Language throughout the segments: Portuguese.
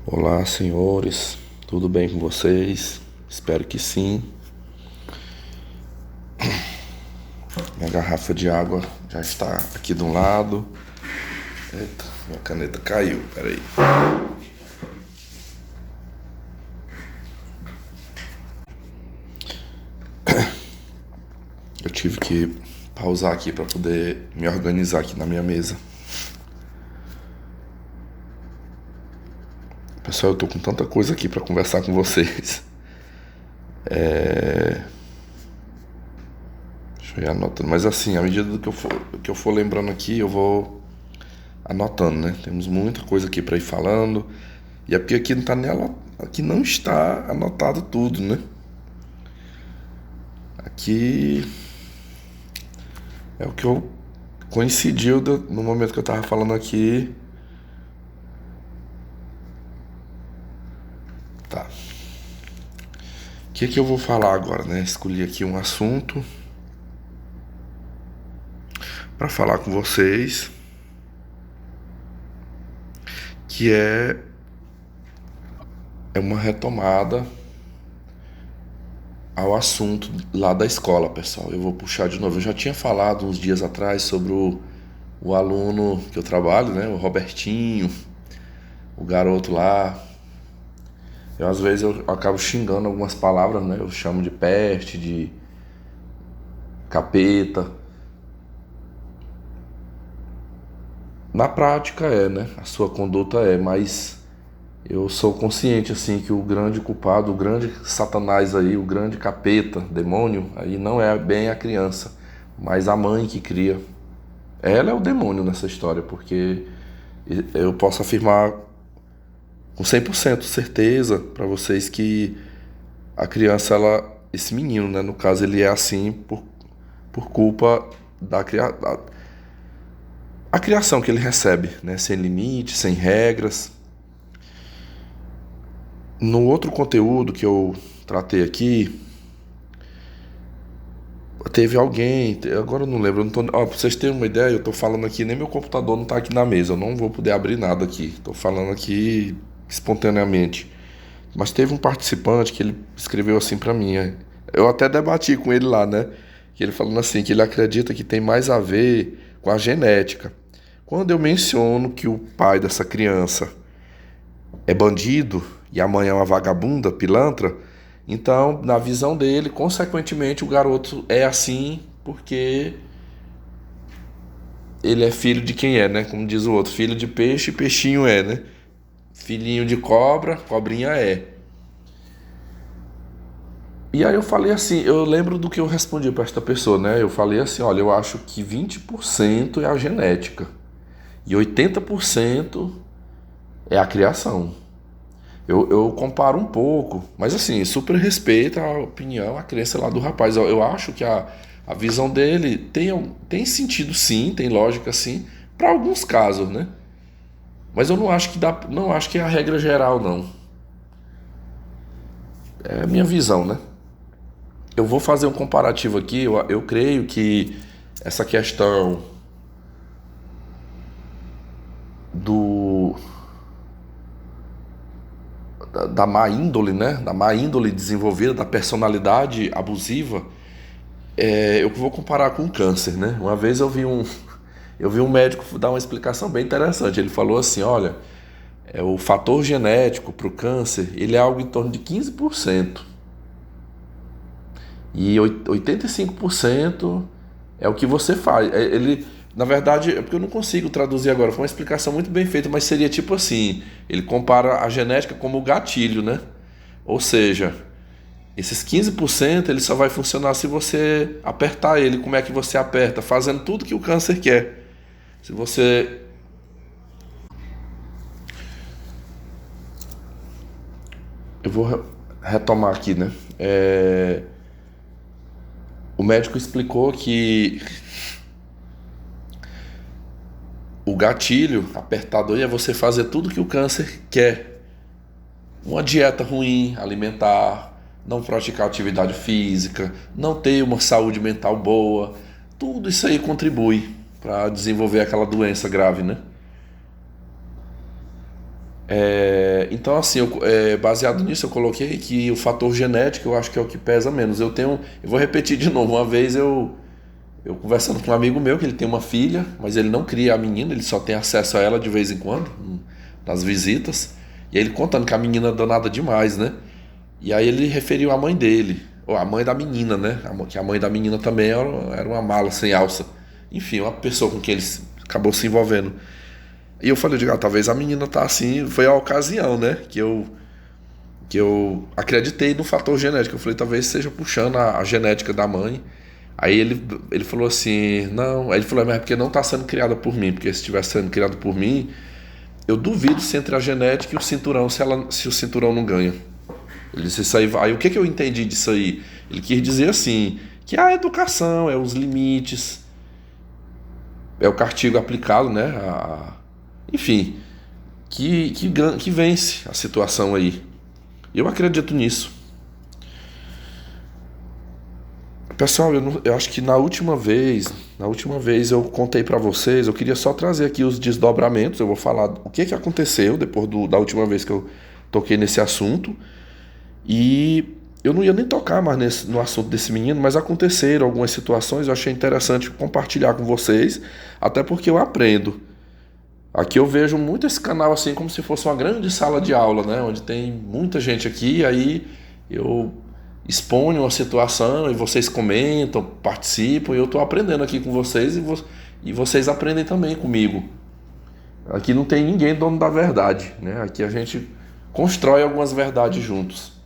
Olá, senhores, tudo bem com vocês? Espero que sim. Minha garrafa de água já está aqui do lado. Eita, minha caneta caiu, peraí. Eu tive que pausar aqui para poder me organizar aqui na minha mesa. Pessoal, eu tô com tanta coisa aqui para conversar com vocês. Deixa eu ir anotando. Mas assim, à medida do que eu for lembrando aqui, eu vou anotando, né? Temos muita coisa aqui para ir falando. E é porque aqui não tá aqui não está anotado tudo, né? Aqui é o que eu coincidiu no momento que eu tava falando aqui. Tá. O que eu vou falar agora, né? Escolhi aqui um assunto para falar com vocês, que é uma retomada ao assunto lá da escola, pessoal. Eu vou puxar de novo. Eu já tinha falado uns dias atrás sobre o aluno que eu trabalho, né? O Robertinho, o garoto lá. Às vezes eu acabo xingando algumas palavras, né? Eu chamo de peste, de capeta. Na prática né? A sua conduta mas eu sou consciente, assim, que o grande culpado, o grande satanás aí, o grande capeta, demônio, aí não é bem a criança, mas a mãe que cria. Ela é o demônio nessa história, porque eu posso afirmar com 100% certeza para vocês que a criança, esse menino, né, no caso, ele é assim por culpa a criação que ele recebe, né, sem limite, sem regras. No outro conteúdo que eu tratei aqui, teve alguém, agora eu não lembro, eu não tô, pra vocês terem uma ideia, eu tô falando aqui, nem meu computador não tá aqui na mesa, eu não vou poder abrir nada aqui, tô falando aqui espontaneamente. Mas teve um participante que ele escreveu assim pra mim, eu até debati com ele lá, né, que ele falando assim, que ele acredita que tem mais a ver com a genética. Quando eu menciono que o pai dessa criança é bandido e a mãe é uma vagabunda, pilantra, então, na visão dele, consequentemente, o garoto é assim porque ele é filho de quem né? Como diz o outro, filho de peixe, peixinho né? Filhinho de cobra, cobrinha E aí eu falei assim, eu lembro do que eu respondi para esta pessoa, né? Eu falei assim, olha, eu acho que 20% é a genética e 80% é a criação. Eu comparo um pouco, mas assim, super respeito a opinião, a crença lá do rapaz. Eu acho que a visão dele tem sentido sim, tem lógica sim, para alguns casos, né? Mas eu não acho que não acho que é a regra geral, não. É a minha visão, né? Eu vou fazer um comparativo aqui, eu creio que essa questão do da má índole, né? Da má índole desenvolvida, da personalidade abusiva, eu vou comparar com o câncer, né? Uma vez eu vi um médico dar uma explicação bem interessante. Ele falou assim, olha, o fator genético para o câncer, ele é algo em torno de 15%. E 85% é o que você faz. Ele, na verdade, é porque eu não consigo traduzir agora, foi uma explicação muito bem feita, mas seria tipo assim, ele compara a genética como o gatilho, né? Ou seja, esses 15% ele só vai funcionar se você apertar ele. Como é que você aperta? Fazendo tudo que o câncer quer. Se você. Eu vou retomar aqui, né? O médico explicou que o gatilho apertador é você fazer tudo que o câncer quer. Uma dieta ruim, alimentar, não praticar atividade física, não ter uma saúde mental boa. Tudo isso aí contribui para desenvolver aquela doença grave, né? Então, assim, baseado nisso, eu coloquei que o fator genético eu acho que é o que pesa menos. Eu vou repetir de novo. Uma vez eu conversando com um amigo meu, que ele tem uma filha, mas ele não cria a menina, ele só tem acesso a ela de vez em quando, nas visitas. E aí ele contando que a menina é danada demais, né? E aí ele referiu a mãe dele, ou a mãe da menina, né? Que a mãe da menina também era uma mala sem alça. Enfim, uma pessoa com quem ele acabou se envolvendo. E eu falei, talvez a menina tá assim, foi a ocasião, né? Que eu acreditei no fator genético. Eu falei, talvez seja puxando a genética da mãe. Aí ele falou assim, não. Aí ele falou, mas é porque não tá sendo criada por mim. Porque se estivesse sendo criada por mim, eu duvido se entre a genética e o cinturão, se o cinturão não ganha. Ele disse isso aí. Aí o que eu entendi disso aí? Ele quis dizer assim, que a educação, é os limites, é o castigo aplicado, né? Enfim, que vence a situação aí. Eu acredito nisso. Pessoal, eu acho que na última vez eu contei pra vocês, eu queria só trazer aqui os desdobramentos, eu vou falar o que aconteceu depois da última vez que eu toquei nesse assunto. E eu não ia nem tocar mais no assunto desse menino, mas aconteceram algumas situações, eu achei interessante compartilhar com vocês, até porque eu aprendo. Aqui eu vejo muito esse canal assim como se fosse uma grande sala de aula, né? Onde tem muita gente aqui, aí eu exponho uma situação e vocês comentam, participam, e eu estou aprendendo aqui com vocês e vocês aprendem também comigo. Aqui não tem ninguém dono da verdade, né? Aqui a gente constrói algumas verdades juntos.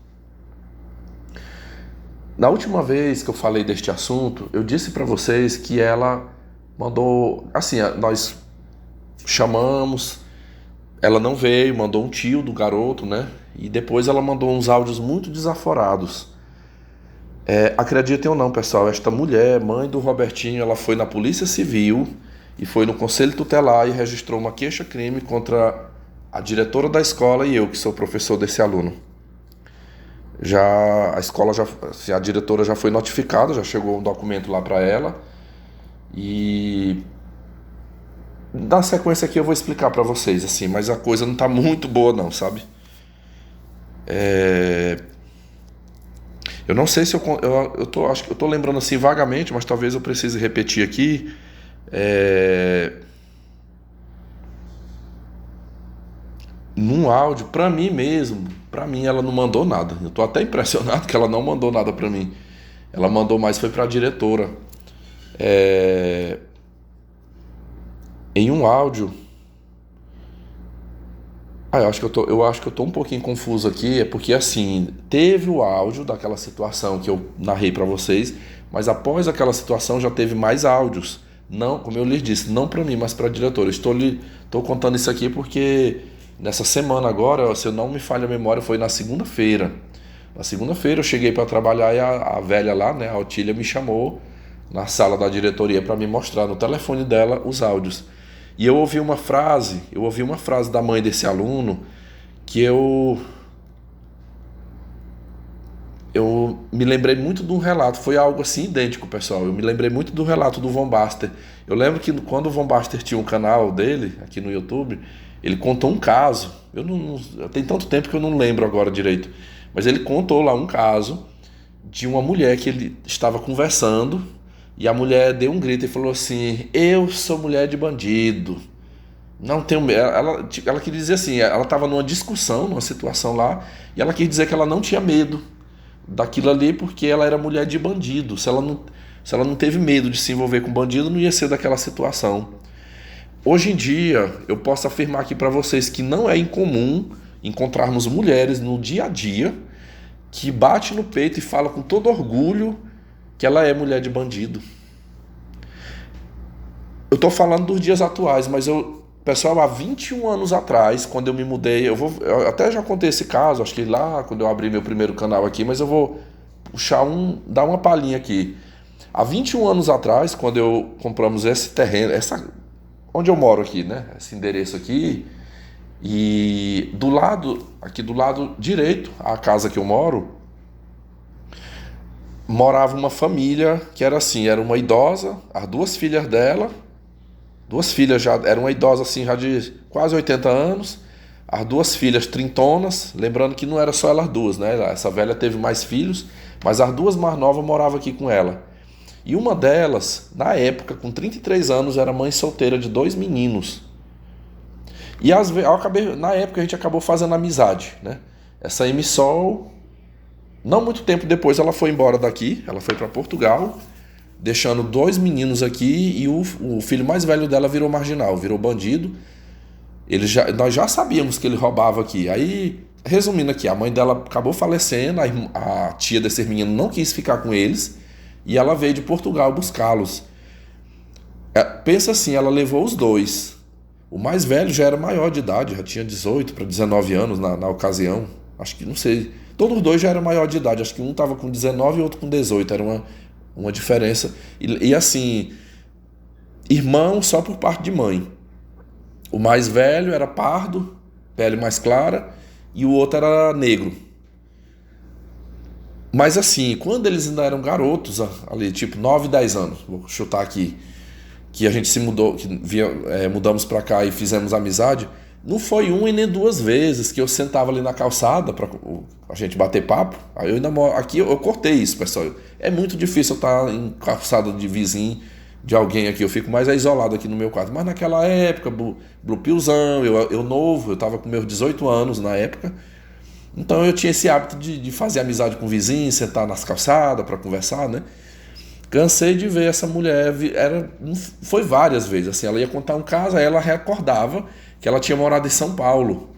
Na última vez que eu falei deste assunto, eu disse para vocês que ela mandou, assim, nós chamamos, ela não veio, mandou um tio do garoto, né? E depois ela mandou uns áudios muito desaforados. Acreditem ou não, pessoal, esta mulher, mãe do Robertinho, ela foi na Polícia Civil e foi no Conselho Tutelar e registrou uma queixa-crime contra a diretora da escola e eu, que sou professor desse aluno. Já a escola, assim, a diretora já foi notificada, já chegou um documento lá para ela. E na sequência aqui eu vou explicar para vocês, assim, mas a coisa não tá muito boa não, sabe? Eu não sei se acho que eu tô lembrando assim vagamente, mas talvez eu precise repetir aqui. Num áudio, pra mim mesmo, pra mim ela não mandou nada. Eu tô até impressionado que ela não mandou nada pra mim. Ela mandou mais foi pra diretora. Em um áudio. Eu acho que eu tô um pouquinho confuso aqui, é porque assim, teve o áudio daquela situação que eu narrei pra vocês, mas após aquela situação já teve mais áudios. Não, como eu lhes disse, não pra mim, mas pra diretora. Estou contando isso aqui porque nessa semana agora, se eu não me falha a memória, foi na segunda-feira. Na segunda-feira eu cheguei para trabalhar e a velha lá, né, a Otília, me chamou na sala da diretoria para me mostrar no telefone dela os áudios. E eu ouvi uma frase da mãe desse aluno que eu me lembrei muito de um relato, foi algo assim idêntico, pessoal. Eu me lembrei muito do relato do Von Baster. Eu lembro que quando o Von Baster tinha um canal dele aqui no YouTube, ele contou um caso. Tem tanto tempo que eu não lembro agora direito, mas ele contou lá um caso de uma mulher que ele estava conversando e a mulher deu um grito e falou assim: "Eu sou mulher de bandido. Não tenho medo." Ela queria dizer assim, ela estava numa discussão, numa situação lá, e ela quis dizer que ela não tinha medo daquilo ali porque ela era mulher de bandido. Se ela não teve medo de se envolver com bandido, não ia ser daquela situação. Hoje em dia, eu posso afirmar aqui para vocês que não é incomum encontrarmos mulheres no dia a dia que bate no peito e fala com todo orgulho que ela é mulher de bandido. Eu tô falando dos dias atuais, mas pessoal, há 21 anos atrás, quando eu me mudei, eu até já contei esse caso, acho que lá quando eu abri meu primeiro canal aqui, mas eu vou dar uma palhinha aqui. Há 21 anos atrás, quando eu compramos esse terreno, onde eu moro aqui, né? Esse endereço aqui, e aqui do lado direito, a casa que eu moro, morava uma família que era assim, era uma idosa, as duas filhas já eram uma idosa assim, já de quase 80 anos, As duas filhas trintonas, lembrando que não era só elas duas, né? Essa velha teve mais filhos, mas as duas mais novas moravam aqui com ela. E uma delas, na época, com 33 anos, era mãe solteira de 2 meninos. E na época a gente acabou fazendo amizade, né? Essa Emissol, não muito tempo depois ela foi embora daqui, ela foi para Portugal, deixando 2 meninos aqui e o filho mais velho dela virou marginal, virou bandido. Nós já sabíamos que ele roubava aqui. Aí, resumindo aqui, a mãe dela acabou falecendo, a tia desses meninos não quis ficar com eles e ela veio de Portugal buscá-los. Pensa assim, ela levou os dois. O mais velho já era maior de idade, já tinha 18 para 19 anos na ocasião. Acho que, não sei, todos os dois já eram maior de idade. Acho que um estava com 19 e o outro com 18. Era uma diferença. E assim, irmão só por parte de mãe. O mais velho era pardo, pele mais clara, e o outro era negro. Mas assim, quando eles ainda eram garotos, ali, tipo 9, 10 anos, vou chutar aqui, que a gente se mudou, mudamos pra cá e fizemos amizade, não foi uma e nem 2 vezes que eu sentava ali na calçada pra a gente bater papo. Aí eu ainda moro, aqui eu cortei isso, pessoal. É muito difícil eu estar em calçada de vizinho de alguém aqui, eu fico mais isolado aqui no meu quarto. Mas naquela época, Blue Pillzão, eu novo, eu tava com meus 18 anos na época, então eu tinha esse hábito de fazer amizade com o vizinho, sentar nas calçadas para conversar, né? Cansei de ver essa mulher, foi várias vezes, assim, ela ia contar um caso, aí ela recordava que ela tinha morado em São Paulo.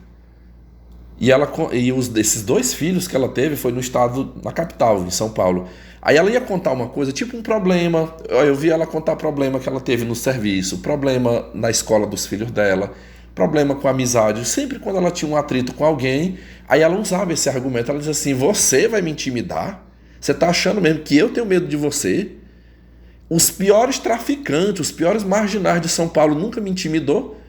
Esses 2 filhos que ela teve foi no estado, na capital, em São Paulo. Aí ela ia contar uma coisa, tipo um problema. Eu vi ela contar problema que ela teve no serviço, problema na escola dos filhos dela, problema com a amizade. Sempre quando ela tinha um atrito com alguém, aí ela usava esse argumento. Ela dizia assim: você vai me intimidar? Você tá achando mesmo que eu tenho medo de você? Os piores traficantes, os piores marginais de São Paulo nunca me intimidou.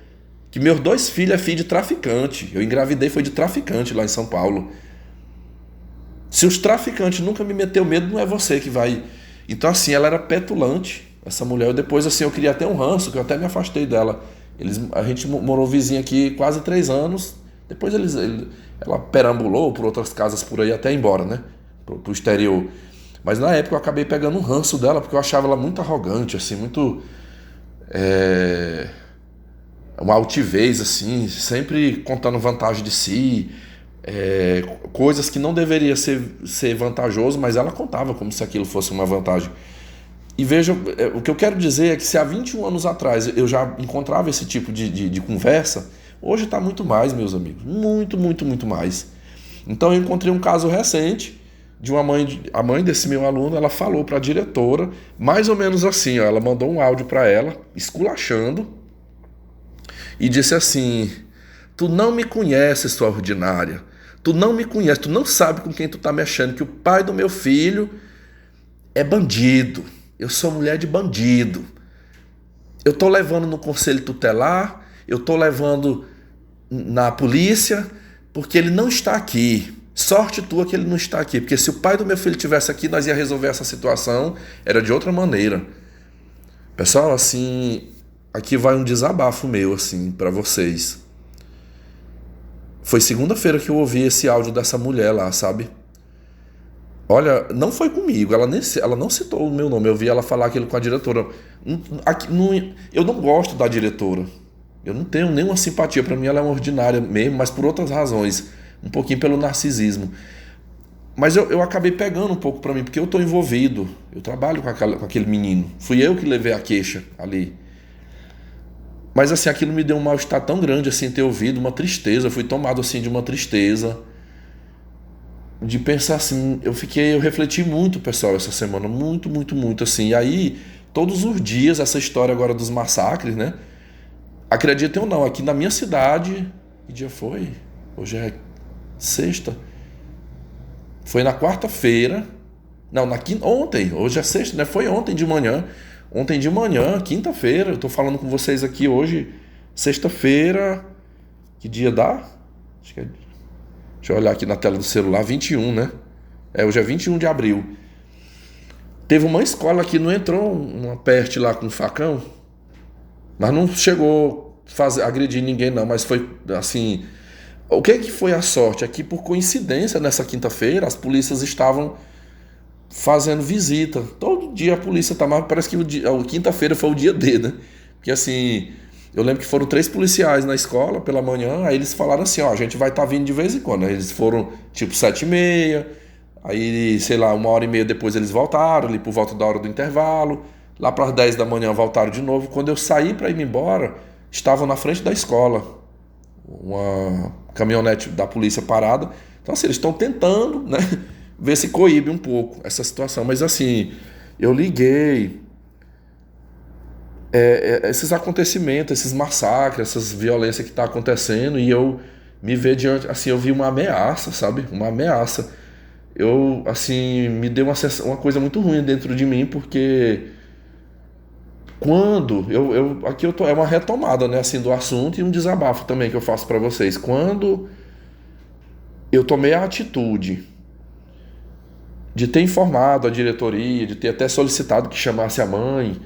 Que meus 2 filhos é filho de traficante. Eu engravidei, foi de traficante lá em São Paulo. Se os traficantes nunca me meteu medo, não é você que vai. Então assim, ela era petulante, essa mulher. Depois assim, eu queria até um ranço, que eu até me afastei dela. A gente morou vizinho aqui quase 3 anos. Depois ela perambulou por outras casas por aí até ir embora, né? Pro exterior. Mas na época eu acabei pegando um ranço dela, porque eu achava ela muito arrogante, assim, muito... uma altivez, assim, sempre contando vantagem de si, coisas que não deveria ser vantajoso, mas ela contava como se aquilo fosse uma vantagem. E veja, o que eu quero dizer é que se há 21 anos atrás eu já encontrava esse tipo de conversa, hoje está muito mais, meus amigos, muito, muito, muito mais. Então eu encontrei um caso recente de a mãe desse meu aluno, ela falou para a diretora, mais ou menos assim, ó, ela mandou um áudio para ela, esculachando, e disse assim: tu não me conheces, sua ordinária, tu não me conheces, tu não sabe com quem tu tá mexendo, que o pai do meu filho é bandido, eu sou mulher de bandido, eu tô levando no conselho tutelar, eu tô levando na polícia, porque ele não está aqui. Sorte tua que ele não está aqui, porque se o pai do meu filho estivesse aqui, nós ia resolver essa situação, era de outra maneira. Pessoal, assim, aqui vai um desabafo meu, assim, para vocês. Foi segunda-feira que eu ouvi esse áudio dessa mulher lá, sabe? Olha, não foi comigo, ela não citou o meu nome, eu vi ela falar aquilo com a diretora. Eu não gosto da diretora, eu não tenho nenhuma simpatia, para mim ela é uma ordinária mesmo, mas por outras razões, um pouquinho pelo narcisismo. Mas eu acabei pegando um pouco para mim, porque eu estou envolvido, eu trabalho com aquele menino, fui eu que levei a queixa ali. Mas assim, aquilo me deu um mal-estar tão grande assim, ter ouvido, uma tristeza, eu fui tomado assim de uma tristeza, de pensar assim, eu refleti muito, pessoal, essa semana, muito, muito, muito assim. E aí, todos os dias, essa história agora dos massacres, né? Acreditem ou não, aqui na minha cidade, que dia foi? Hoje é sexta. Foi na quarta-feira, não, ontem, hoje é sexta, né? Foi ontem de manhã. Ontem de manhã, quinta-feira, eu tô falando com vocês aqui hoje, sexta-feira, que dia dá? Deixa eu olhar aqui na tela do celular, 21, né? Hoje é 21 de abril. Teve uma escola que não entrou uma peste lá com um facão, mas não chegou a agredir ninguém não, mas foi assim, O que foi a sorte? É que, por coincidência, nessa quinta-feira, as polícias estavam fazendo visita. Todo dia a polícia tá, mas parece que a quinta-feira foi o dia D, né? Porque assim, eu lembro que foram 3 policiais na escola pela manhã, aí eles falaram assim, ó, a gente vai estar vindo de vez em quando. Aí eles foram tipo 7h30, aí, sei lá, 1h30 depois eles voltaram, ali por volta da hora do intervalo. Lá para as 10 da manhã voltaram de novo. Quando eu saí para ir embora, estavam na frente da escola, uma caminhonete da polícia parada. Então, assim, eles estão tentando, né, ver se coíbe um pouco essa situação. Mas, assim, eu liguei esses acontecimentos, esses massacres, essas violências que estão acontecendo, e eu me ver diante, assim, eu vi uma ameaça, sabe? Uma ameaça. Eu, assim, me deu uma coisa muito ruim dentro de mim, porque quando aqui eu tô, é uma retomada, né, assim, do assunto, e um desabafo também que eu faço para vocês. Quando eu tomei a atitude de ter informado a diretoria, de ter até solicitado que chamasse a mãe,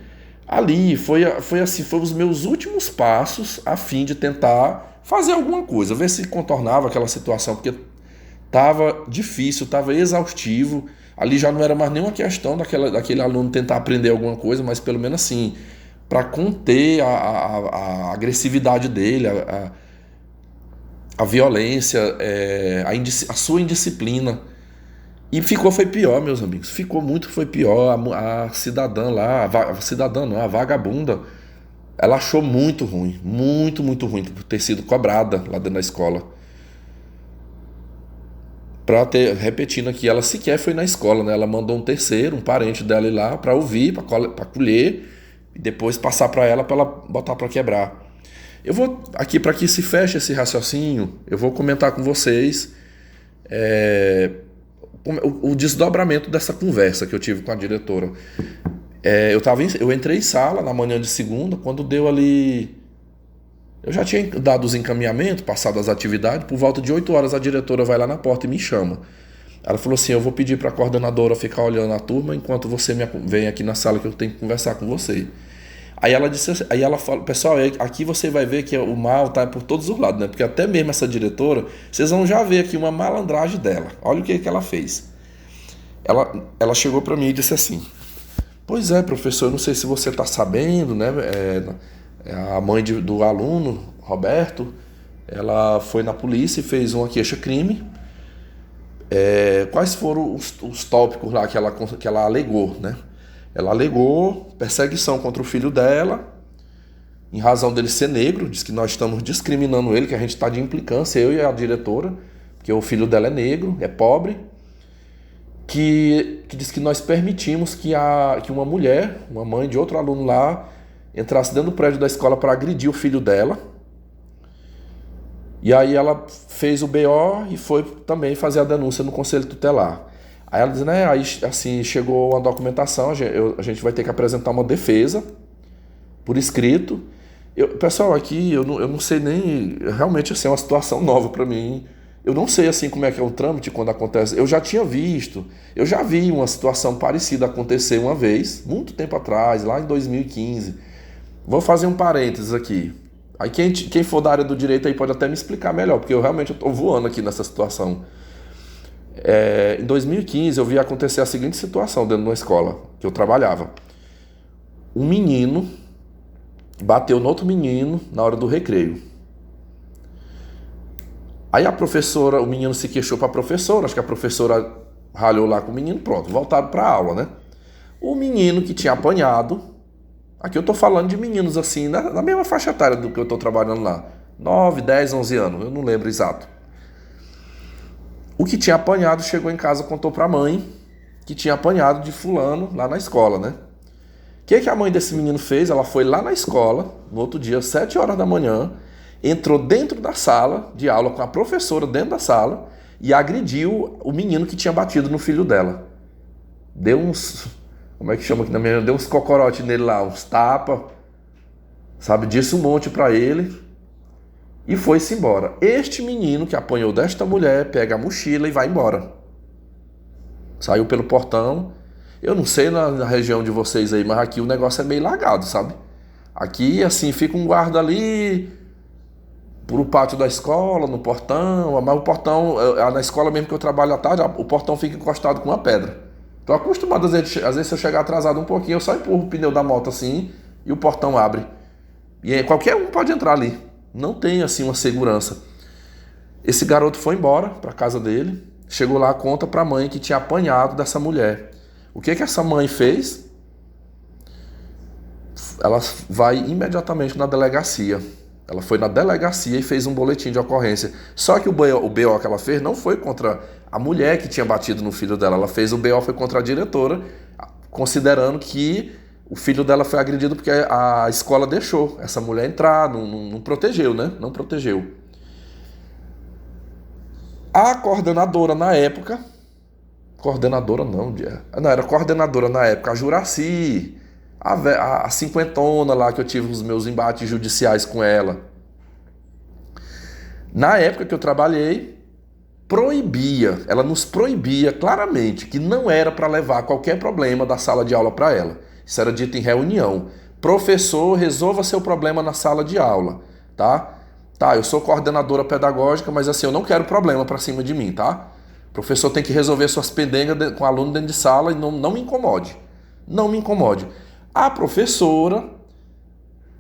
ali foi assim, foi os meus últimos passos a fim de tentar fazer alguma coisa, ver se contornava aquela situação, porque tava difícil, tava exaustivo. Ali já não era mais nenhuma questão daquele aluno tentar aprender alguma coisa, mas pelo menos assim, para conter a agressividade dele, a violência, a sua indisciplina. E foi pior, meus amigos. Foi pior. A cidadã lá, a cidadã não, a vagabunda, ela achou muito ruim, muito, muito ruim por ter sido cobrada lá dentro da escola. Repetindo aqui, ela sequer foi na escola, né? Ela mandou um terceiro, um parente dela ir lá para ouvir, para colher e depois passar para ela botar para quebrar. Eu vou aqui, para que se feche esse raciocínio, eu vou comentar com vocês o desdobramento dessa conversa que eu tive com a diretora. Eu entrei em sala na manhã de segunda, quando deu ali. Eu já tinha dado os encaminhamentos, passado as atividades, por volta de 8 horas a diretora vai lá na porta e me chama. Ela falou assim, eu vou pedir para a coordenadora ficar olhando a turma enquanto você vem aqui na sala que eu tenho que conversar com você. Aí ela falou, pessoal, aqui você vai ver que o mal tá por todos os lados, né? Porque até mesmo essa diretora, vocês vão já ver aqui uma malandragem dela. Olha o que ela fez. Ela chegou para mim e disse assim, pois é, professor, eu não sei se você está sabendo, né? A mãe do aluno, Roberto, ela foi na polícia e fez uma queixa-crime. Quais foram os tópicos lá que ela alegou, né? Ela alegou perseguição contra o filho dela, em razão dele ser negro, diz que nós estamos discriminando ele, que a gente está de implicância, eu e a diretora, porque o filho dela é negro, é pobre, que diz que nós permitimos que uma mulher, uma mãe de outro aluno lá, entrasse dentro do prédio da escola para agredir o filho dela. E aí ela fez o BO e foi também fazer a denúncia no Conselho Tutelar. Aí ela diz, né, aí assim, chegou uma documentação, a gente vai ter que apresentar uma defesa por escrito. Pessoal, aqui eu não sei nem, realmente assim, é uma situação nova para mim. Eu não sei assim como é que é o trâmite quando acontece. Eu já vi uma situação parecida acontecer uma vez, muito tempo atrás, lá em 2015. Vou fazer um parênteses aqui. Aí quem for da área do direito aí pode até me explicar melhor, porque eu realmente estou voando aqui nessa situação. Em 2015 eu vi acontecer a seguinte situação dentro de uma escola que eu trabalhava. Um menino bateu no outro menino na hora do recreio. Aí o menino se queixou para a professora, acho que a professora ralhou lá com o menino, pronto, voltaram para a aula, né? O menino que tinha apanhado, aqui eu tô falando de meninos assim, na mesma faixa etária do que eu tô trabalhando lá. 9, 10, 11 anos, eu não lembro exato. O que tinha apanhado chegou em casa, contou pra mãe que tinha apanhado de fulano lá na escola, né? O que a mãe desse menino fez? Ela foi lá na escola, no outro dia, 7 horas da manhã, entrou dentro da sala de aula com a professora dentro da sala e agrediu o menino que tinha batido no filho dela. Deu uns... Como é que chama aqui na minha? Deu uns cocorotes nele lá, uns tapa, sabe? Disse um monte pra ele e foi-se embora. Este menino que apanhou desta mulher pega a mochila e vai embora. Saiu pelo portão. Eu não sei na região de vocês aí, mas aqui o negócio é meio largado, sabe? Aqui, assim, fica um guarda ali pro pátio da escola, no portão, mas o portão, na escola mesmo que eu trabalho à tarde, o portão fica encostado com uma pedra. Tô acostumado, às vezes se eu chegar atrasado um pouquinho, eu só empurro o pneu da moto assim e o portão abre. E aí, qualquer um pode entrar ali. Não tem assim uma segurança. Esse garoto foi embora para casa dele, chegou lá, conta para a mãe que tinha apanhado dessa mulher. O que essa mãe fez? Ela vai imediatamente na delegacia. Ela foi na delegacia e fez um boletim de ocorrência. Só que o BO que ela fez não foi contra a mulher que tinha batido no filho dela. Ela fez o BO foi contra a diretora, considerando que o filho dela foi agredido porque a escola deixou essa mulher entrar, não protegeu, né? Não protegeu. A coordenadora na época, era coordenadora na época, a Juraci, a cinquentona lá que eu tive os meus embates judiciais com ela. Na época que eu trabalhei, ela nos proibia claramente que não era para levar qualquer problema da sala de aula para ela. Isso era dito em reunião. Professor, resolva seu problema na sala de aula, tá? Tá, eu sou coordenadora pedagógica, mas assim, eu não quero problema para cima de mim, tá? O professor tem que resolver suas pendengas com o aluno dentro de sala e não me incomode. Não me incomode. A professora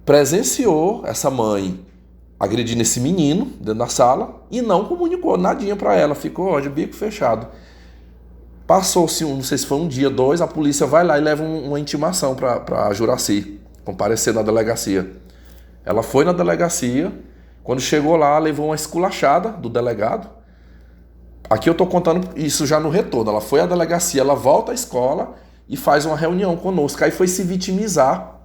presenciou essa mãe agredindo esse menino dentro da sala e não comunicou nadinha para ela. Ficou de bico fechado. Passou-se, não sei se foi um dia, 2, a polícia vai lá e leva uma intimação para a Juraci comparecer na delegacia. Ela foi na delegacia, quando chegou lá, levou uma esculachada do delegado. Aqui eu estou contando isso já no retorno. Ela foi à delegacia, ela volta à escola e faz uma reunião conosco. Aí foi se vitimizar.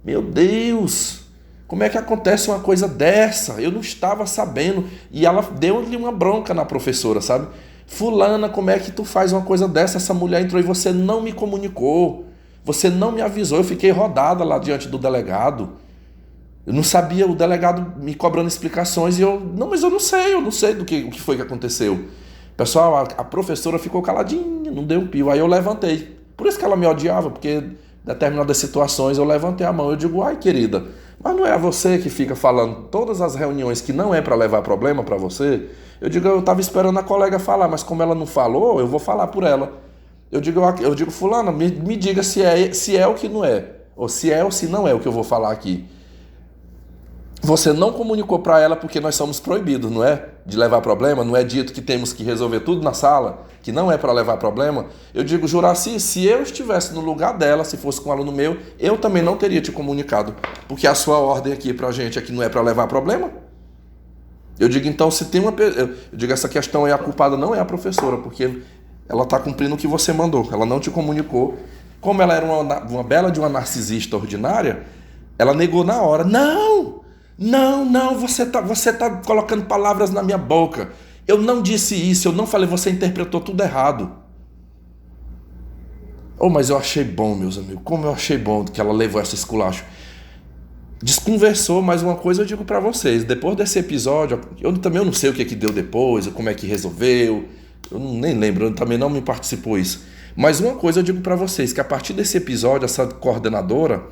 Meu Deus, como é que acontece uma coisa dessa? Eu não estava sabendo. E ela deu-lhe uma bronca na professora, sabe? Fulana, como é que tu faz uma coisa dessa? Essa mulher entrou e você não me comunicou. Você não me avisou. Eu fiquei rodada lá diante do delegado. Eu não sabia, o delegado me cobrando explicações e mas eu não sei o que foi que aconteceu. Pessoal, a professora ficou caladinha, não deu um pio. Aí eu levantei. Por isso que ela me odiava, porque em determinadas situações eu levantei a mão. Eu digo, ai querida, mas não é você que fica falando todas as reuniões que não é para levar problema para você? Eu digo, eu estava esperando a colega falar, mas como ela não falou, eu vou falar por ela. Eu digo fulana, me diga se é ou que não é. Ou se é ou se não é o que eu vou falar aqui. Você não comunicou para ela porque nós somos proibidos, não é? De levar problema, não é dito que temos que resolver tudo na sala, que não é para levar problema. Eu digo, Juraci, se eu estivesse no lugar dela, se fosse com um aluno meu, eu também não teria te comunicado. Porque a sua ordem aqui pra gente é que não é para levar problema. Eu digo, então, se tem eu digo, essa questão aí, a culpada não é a professora, porque ela está cumprindo o que você mandou, ela não te comunicou. Como ela era uma bela de uma narcisista ordinária, ela negou na hora. Não, você tá colocando palavras na minha boca. Eu não disse isso, eu não falei, você interpretou tudo errado. Mas eu achei bom, meus amigos, como eu achei bom que ela levou essa esculacho. Desconversou, mais uma coisa eu digo pra vocês, depois desse episódio, eu não sei o que deu depois, como é que resolveu, nem lembro, também não me participou isso. Mas uma coisa eu digo pra vocês, que a partir desse episódio, essa coordenadora,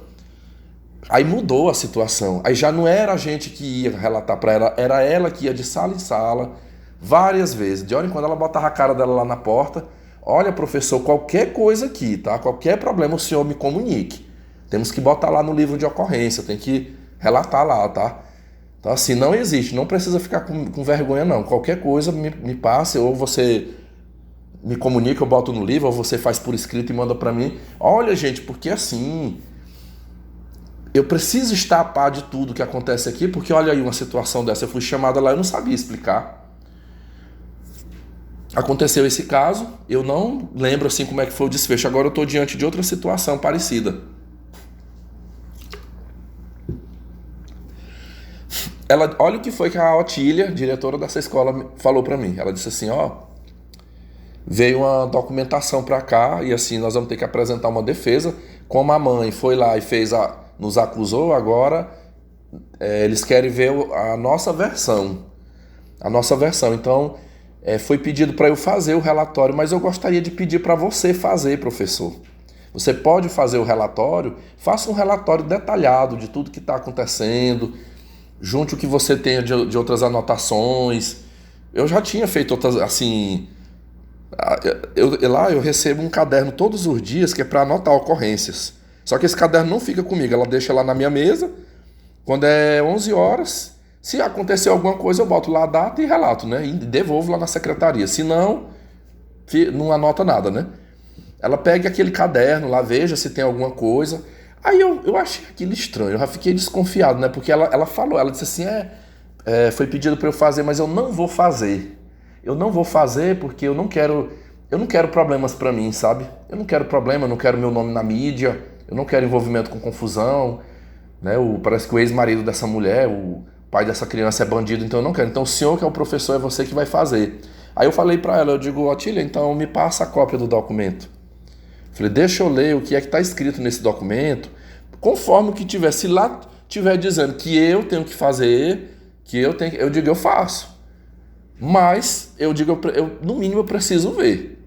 aí mudou a situação. Aí já não era a gente que ia relatar para ela, era ela que ia de sala em sala, várias vezes. De hora em quando ela botava a cara dela lá na porta. Olha, professor, qualquer coisa aqui, tá? Qualquer problema o senhor me comunique. Temos que botar lá no livro de ocorrência, tem que relatar lá, tá? Então assim, não existe, não precisa ficar com vergonha não. Qualquer coisa me passe, ou você me comunica, eu boto no livro, ou você faz por escrito e manda para mim. Olha, gente, porque assim... Eu preciso estar a par de tudo que acontece aqui, porque olha aí uma situação dessa, eu fui chamada lá, eu não sabia explicar. Aconteceu esse caso, eu não lembro assim como é que foi o desfecho, agora eu estou diante de outra situação parecida. Olha o que foi que a Otília, diretora dessa escola, falou para mim. Ela disse assim, veio uma documentação para cá e assim nós vamos ter que apresentar uma defesa. Como a mãe foi lá e nos acusou, agora eles querem ver a nossa versão. Então, foi pedido para eu fazer o relatório, mas eu gostaria de pedir para você fazer, professor. Você pode fazer o relatório, faça um relatório detalhado de tudo que está acontecendo, junte o que você tenha de outras anotações. Eu já tinha feito outras, assim, lá eu recebo um caderno todos os dias que é para anotar ocorrências. Só que esse caderno não fica comigo, ela deixa lá na minha mesa. Quando é 11 horas, se acontecer alguma coisa, eu boto lá a data e relato, né? E devolvo lá na secretaria. Se não, não anota nada, né? Ela pega aquele caderno lá, veja se tem alguma coisa. Aí eu achei aquilo estranho, eu já fiquei desconfiado, né? Porque ela falou, ela disse assim, foi pedido para eu fazer, mas eu não vou fazer. Eu não vou fazer porque eu não quero problemas para mim, sabe? Eu não quero problema, eu não quero meu nome na mídia, eu não quero envolvimento com confusão, né? Parece que o ex-marido dessa mulher, o pai dessa criança é bandido, então eu não quero. Então o senhor que é o professor, é você que vai fazer. Aí eu falei para ela, eu digo, Otília, então me passa a cópia do documento. Falei, deixa eu ler o que é que está escrito nesse documento, conforme o que tiver. Se lá tiver dizendo que eu tenho que fazer, eu digo, eu faço. Mas eu digo, no mínimo eu preciso ver.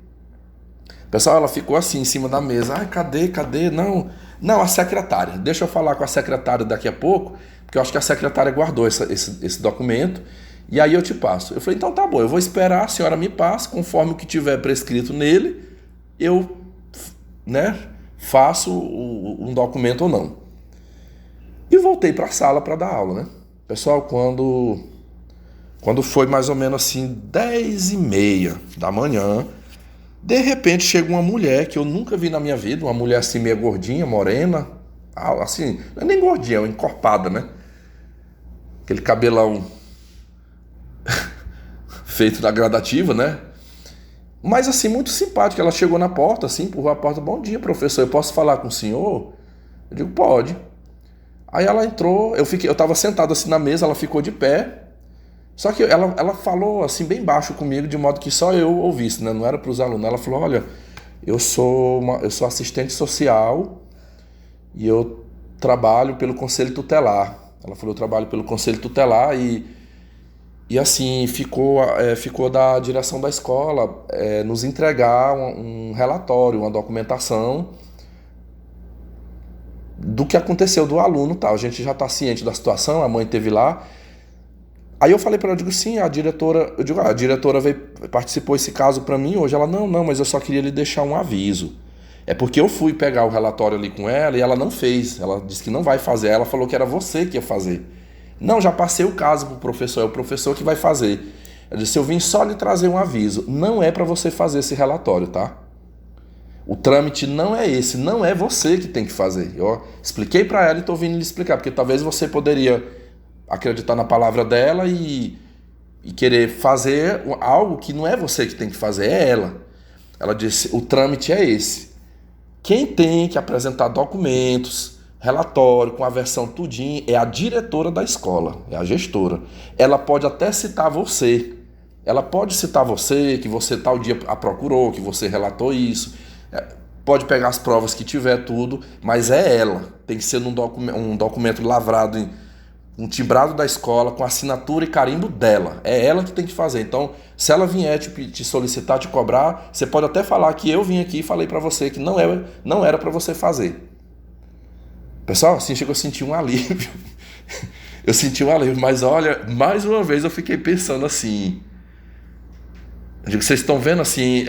Pessoal, ela ficou assim em cima da mesa. Ai, cadê? Não, a secretária. Deixa eu falar com a secretária daqui a pouco, porque eu acho que a secretária guardou esse documento. E aí eu te passo. Eu falei, então tá bom, eu vou esperar, a senhora me passa, conforme o que tiver prescrito nele, eu, né, faço um documento ou não. E voltei para a sala para dar aula, né? Pessoal, quando foi mais ou menos assim 10h30 da manhã, de repente chega uma mulher que eu nunca vi na minha vida, uma mulher assim meio gordinha, morena, assim, não é nem gordinha, é encorpada, né? Aquele cabelão feito na gradativa, né? Mas assim, muito simpática. Ela chegou na porta, assim, empurrou a porta. Bom dia, professor, eu posso falar com o senhor? Eu digo, pode. Aí ela entrou, eu tava sentado assim na mesa, ela ficou de pé. Só que ela falou assim bem baixo comigo, de modo que só eu ouvisse, né? Não era para os alunos. Ela falou, olha, eu sou assistente social e eu trabalho pelo Conselho Tutelar. Ela falou, eu trabalho pelo Conselho Tutelar e assim, ficou da direção da escola nos entregar um relatório, uma documentação do que aconteceu do aluno, tal. A gente já está ciente da situação, a mãe esteve lá. Aí eu falei para ela, eu digo, sim, a diretora participou desse caso para mim hoje. Ela, não, mas eu só queria lhe deixar um aviso. É porque eu fui pegar o relatório ali com ela e ela não fez. Ela disse que não vai fazer. Ela falou que era você que ia fazer. Não, já passei o caso pro professor, é o professor que vai fazer. Eu disse, eu vim só lhe trazer um aviso. Não é para você fazer esse relatório, tá? O trâmite não é esse, não é você que tem que fazer. Eu expliquei para ela e estou vindo lhe explicar, porque talvez você poderia acreditar na palavra dela e querer fazer algo que não é você que tem que fazer, é ela. Ela disse, o trâmite é esse. Quem tem que apresentar documentos, relatório, com a versão tudinho, é a diretora da escola, é a gestora. Ela pode até citar você. Ela pode citar você, que você tal dia a procurou, que você relatou isso. Pode pegar as provas que tiver, tudo, mas é ela. Tem que ser um documento lavrado, um timbrado da escola, com assinatura e carimbo dela. É ela que tem que fazer. Então, se ela vier te solicitar, te cobrar, você pode até falar que eu vim aqui e falei para você que não era para você fazer. Pessoal, assim, chegou a sentir um alívio. Eu senti um alívio, mas olha, mais uma vez eu fiquei pensando assim. Eu digo, vocês estão vendo assim,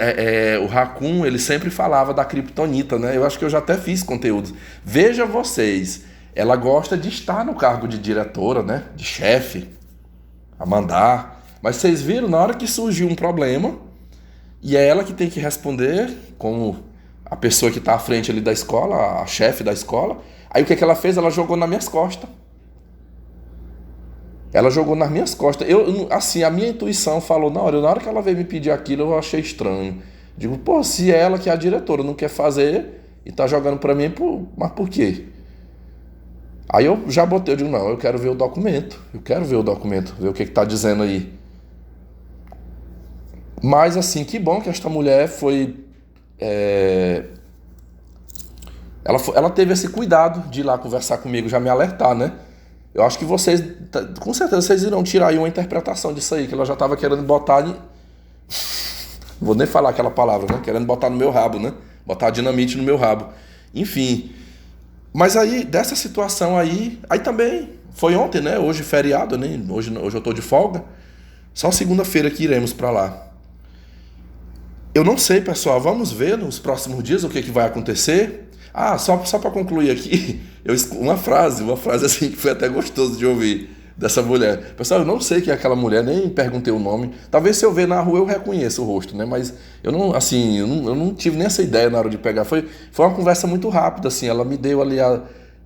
o Raccoon, ele sempre falava da Kryptonita, né? Eu acho que eu já até fiz conteúdos. Veja vocês, ela gosta de estar no cargo de diretora, né? De chefe, a mandar. Mas vocês viram, na hora que surgiu um problema, e é ela que tem que responder, como a pessoa que está à frente ali da escola, a chefe da escola. Aí o que ela fez? Ela jogou nas minhas costas. Ela jogou nas minas costas. Assim, a minha intuição falou, na hora que ela veio me pedir aquilo, eu achei estranho. Digo, pô, se é ela que é a diretora, não quer fazer e tá jogando pra mim, mas por quê? Aí eu já botei, eu digo, não, eu quero ver o documento. Ver o que tá dizendo aí. Mas assim, que bom que esta mulher foi... Ela teve esse cuidado de ir lá conversar comigo, já me alertar, né? Eu acho que vocês, com certeza, vocês irão tirar aí uma interpretação disso aí, que ela já estava querendo botar... Não vou nem falar aquela palavra, né? Querendo botar no meu rabo, né? Botar dinamite no meu rabo. Enfim, Mas aí, dessa situação aí também, foi ontem, né? Hoje feriado, né? Hoje eu tô de folga. Só segunda-feira que iremos pra lá. Eu não sei, pessoal. Vamos ver nos próximos dias o que vai acontecer. Ah, só para concluir aqui, uma frase assim que foi até gostoso de ouvir dessa mulher. Pessoal, eu não sei quem é aquela mulher, nem perguntei o nome. Talvez se eu ver na rua eu reconheça o rosto, né? Mas eu não, assim, eu não tive nem essa ideia na hora de pegar. Foi uma conversa muito rápida, assim. Ela me deu ali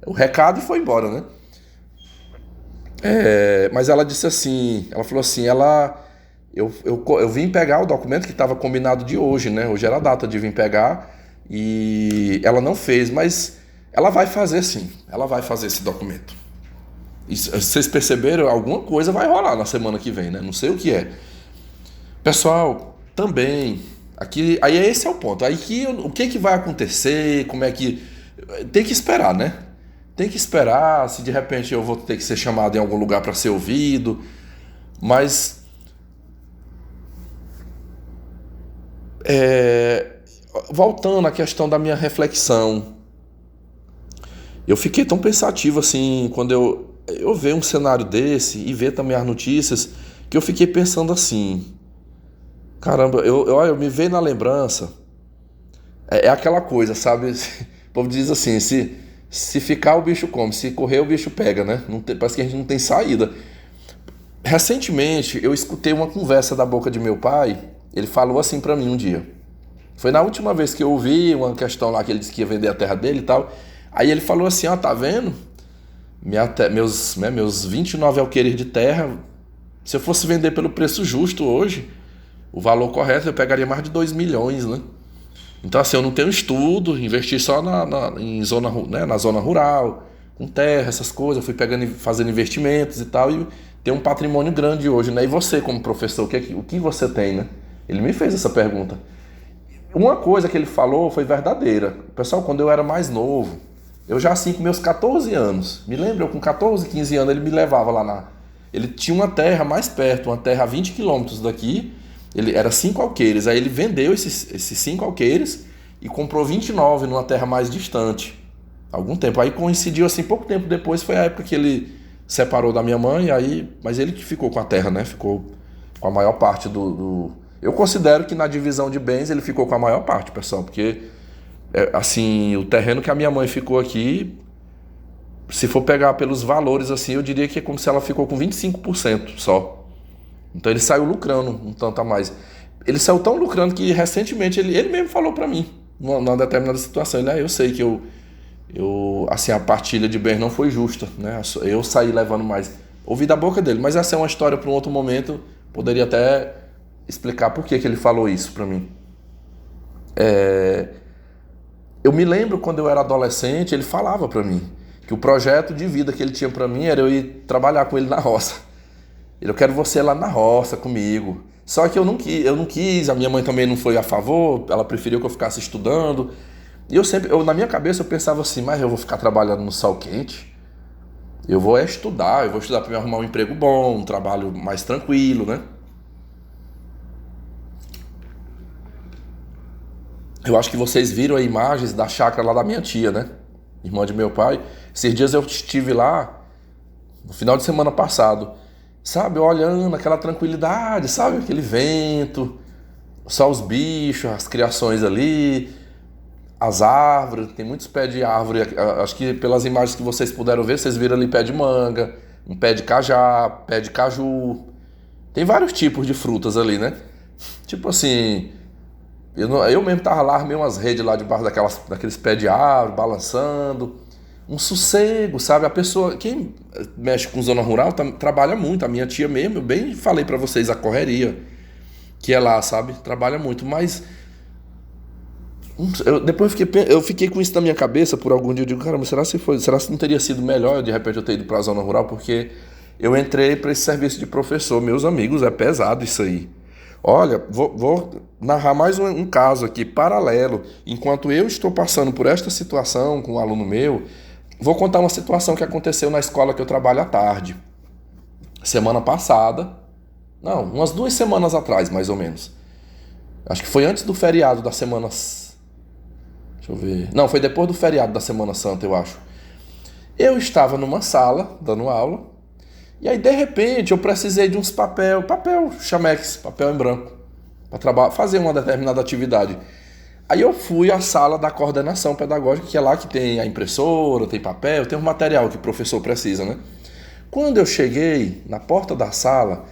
o recado e foi embora, né? Mas ela disse assim, ela falou assim, eu vim pegar o documento que estava combinado de hoje, né? Hoje era a data de vir pegar e ela não fez, mas ela vai fazer sim. Ela vai fazer esse documento. E vocês perceberam? Alguma coisa vai rolar na semana que vem, né? Não sei o que é. Pessoal, também aqui, aí esse é o ponto. Aí o que vai acontecer? Como é que tem que esperar, né? Tem que esperar se de repente eu vou ter que ser chamado em algum lugar para ser ouvido, mas voltando à questão da minha reflexão, eu fiquei tão pensativo assim quando eu ver um cenário desse e ver também as notícias, que eu fiquei pensando assim, caramba, eu me veio na lembrança, é aquela coisa, sabe? O povo diz assim, se ficar o bicho come, se correr o bicho pega, né? Parece que a gente não tem saída. Recentemente eu escutei uma conversa da boca de meu pai, ele falou assim pra mim um dia. Foi na última vez que eu ouvi uma questão lá que ele disse que ia vender a terra dele e tal. Aí ele falou assim, ó, tá vendo? Meus 29 alqueires de terra, se eu fosse vender pelo preço justo hoje, o valor correto, eu pegaria mais de 2 milhões, né? Então assim, eu não tenho estudo, investi só na zona rural, com terra, essas coisas, eu fui fazendo investimentos e tal, e tenho um patrimônio grande hoje, né? E você, como professor, o que você tem, né? Ele me fez essa pergunta. Uma coisa que ele falou foi verdadeira. Pessoal, quando eu era mais novo, eu já assim com meus 14 anos, me lembro, eu com 14, 15 anos, ele me levava ele tinha uma terra mais perto, uma terra a 20 quilômetros daqui, ele era 5 alqueires, aí ele vendeu esses 5 alqueires e comprou 29 numa terra mais distante, algum tempo. Aí coincidiu assim, pouco tempo depois foi a época que ele separou da minha mãe, mas ele que ficou com a terra, né? Ficou com a maior parte Eu considero que na divisão de bens ele ficou com a maior parte, pessoal, porque assim, o terreno que a minha mãe ficou aqui, se for pegar pelos valores assim, eu diria que é como se ela ficou com 25% só. Então ele saiu lucrando um tanto a mais. Ele saiu tão lucrando que recentemente ele mesmo falou pra mim, numa determinada situação, eu sei que assim, a partilha de bens não foi justa, né? Eu saí levando mais. Ouvi da boca dele, mas essa é uma história para um outro momento, poderia até explicar por que ele falou isso pra mim. Eu me lembro quando eu era adolescente, ele falava pra mim que o projeto de vida que ele tinha pra mim era eu ir trabalhar com ele na roça. Eu quero você lá na roça comigo. Só que eu não quis, a minha mãe também não foi a favor, ela preferiu que eu ficasse estudando. E na minha cabeça eu pensava assim, mas eu vou ficar trabalhando no sol quente? Eu vou estudar para me arrumar um emprego bom, um trabalho mais tranquilo, né? Eu acho que vocês viram aí imagens da chácara lá da minha tia, né? Irmã de meu pai. Esses dias eu estive lá, no final de semana passado, sabe? Olhando aquela tranquilidade, sabe? Aquele vento, só os bichos, as criações ali, as árvores, tem muitos pés de árvore. Acho que pelas imagens que vocês puderam ver, vocês viram ali pé de manga, um pé de cajá, pé de caju. Tem vários tipos de frutas ali, né? Tipo assim, eu mesmo tava lá, armei umas redes lá debaixo daqueles pés de árvore, balançando. Um sossego, sabe? A pessoa, quem mexe com zona rural, trabalha muito. A minha tia mesmo, eu bem falei pra vocês, a correria que é lá, sabe? Trabalha muito, mas depois eu fiquei com isso na minha cabeça por algum dia. Eu digo, caramba, será se não teria sido melhor de repente eu ter ido pra zona rural? Porque eu entrei pra esse serviço de professor, meus amigos, é pesado isso aí. Olha, vou narrar mais um caso aqui, paralelo. Enquanto eu estou passando por esta situação com um aluno meu, vou contar uma situação que aconteceu na escola que eu trabalho à tarde. Semana passada, não, umas 2 semanas atrás, mais ou menos. Acho que foi antes do feriado da semana... Deixa eu ver... Não, foi depois do feriado da Semana Santa, eu acho. Eu estava numa sala, dando aula, e aí de repente eu precisei de uns papel chamex, papel em branco, para fazer uma determinada atividade. Aí eu fui à sala da coordenação pedagógica, que é lá que tem a impressora, tem papel, tem um material que o professor precisa, né? Quando eu cheguei na porta da sala,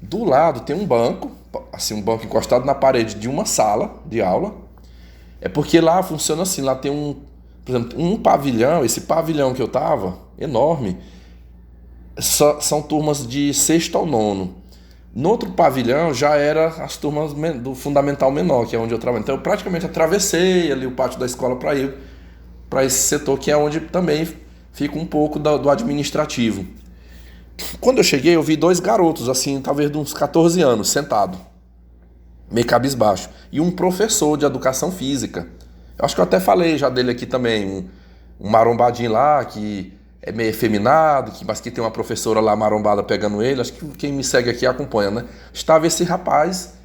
do lado tem um banco, assim, um banco encostado na parede de uma sala de aula. É porque lá funciona assim, lá tem por exemplo, um pavilhão, esse pavilhão que eu tava, enorme, são turmas de sexto ao nono. No outro pavilhão já era as turmas do fundamental menor, que é onde eu trabalho. Então eu praticamente atravessei ali o pátio da escola para ir para esse setor, que é onde também fica um pouco do administrativo. Quando eu cheguei, eu vi dois garotos, assim, talvez de uns 14 anos, sentado, meio cabisbaixo, e um professor de educação física. Eu acho que eu até falei já dele aqui também, um marombadinho lá, que é meio efeminado, mas que tem uma professora lá marombada pegando ele. Acho que quem me segue aqui acompanha, né? Estava esse rapaz,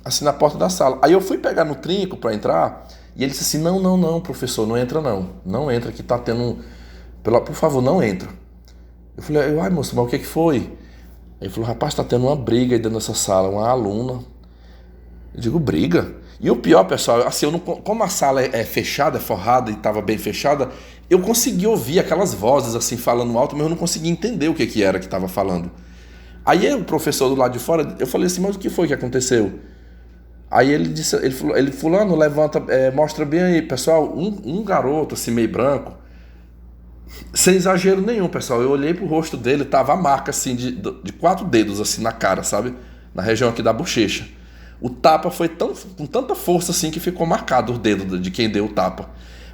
assim, na porta da sala. Aí eu fui pegar no trinco para entrar, e ele disse assim, não, professor, não entra não. Não entra, que tá tendo... Por favor, não entra. Eu falei, ai moço, mas o que foi? Ele falou, rapaz, tá tendo uma briga aí dentro dessa sala, uma aluna. Eu digo, briga? E o pior, pessoal, assim, como a sala é fechada, é forrada e estava bem fechada, eu consegui ouvir aquelas vozes assim falando alto, mas eu não conseguia entender o que era que estava falando. Aí o professor do lado de fora, eu falei assim, mas o que foi que aconteceu? Aí ele disse, ele fulano, levanta, mostra bem aí, pessoal, um garoto assim meio branco, sem exagero nenhum, pessoal, eu olhei pro rosto dele, tava a marca assim de 4 dedos assim na cara, sabe? Na região aqui da bochecha. O tapa foi com tanta força assim que ficou marcado o dedo de quem deu o tapa.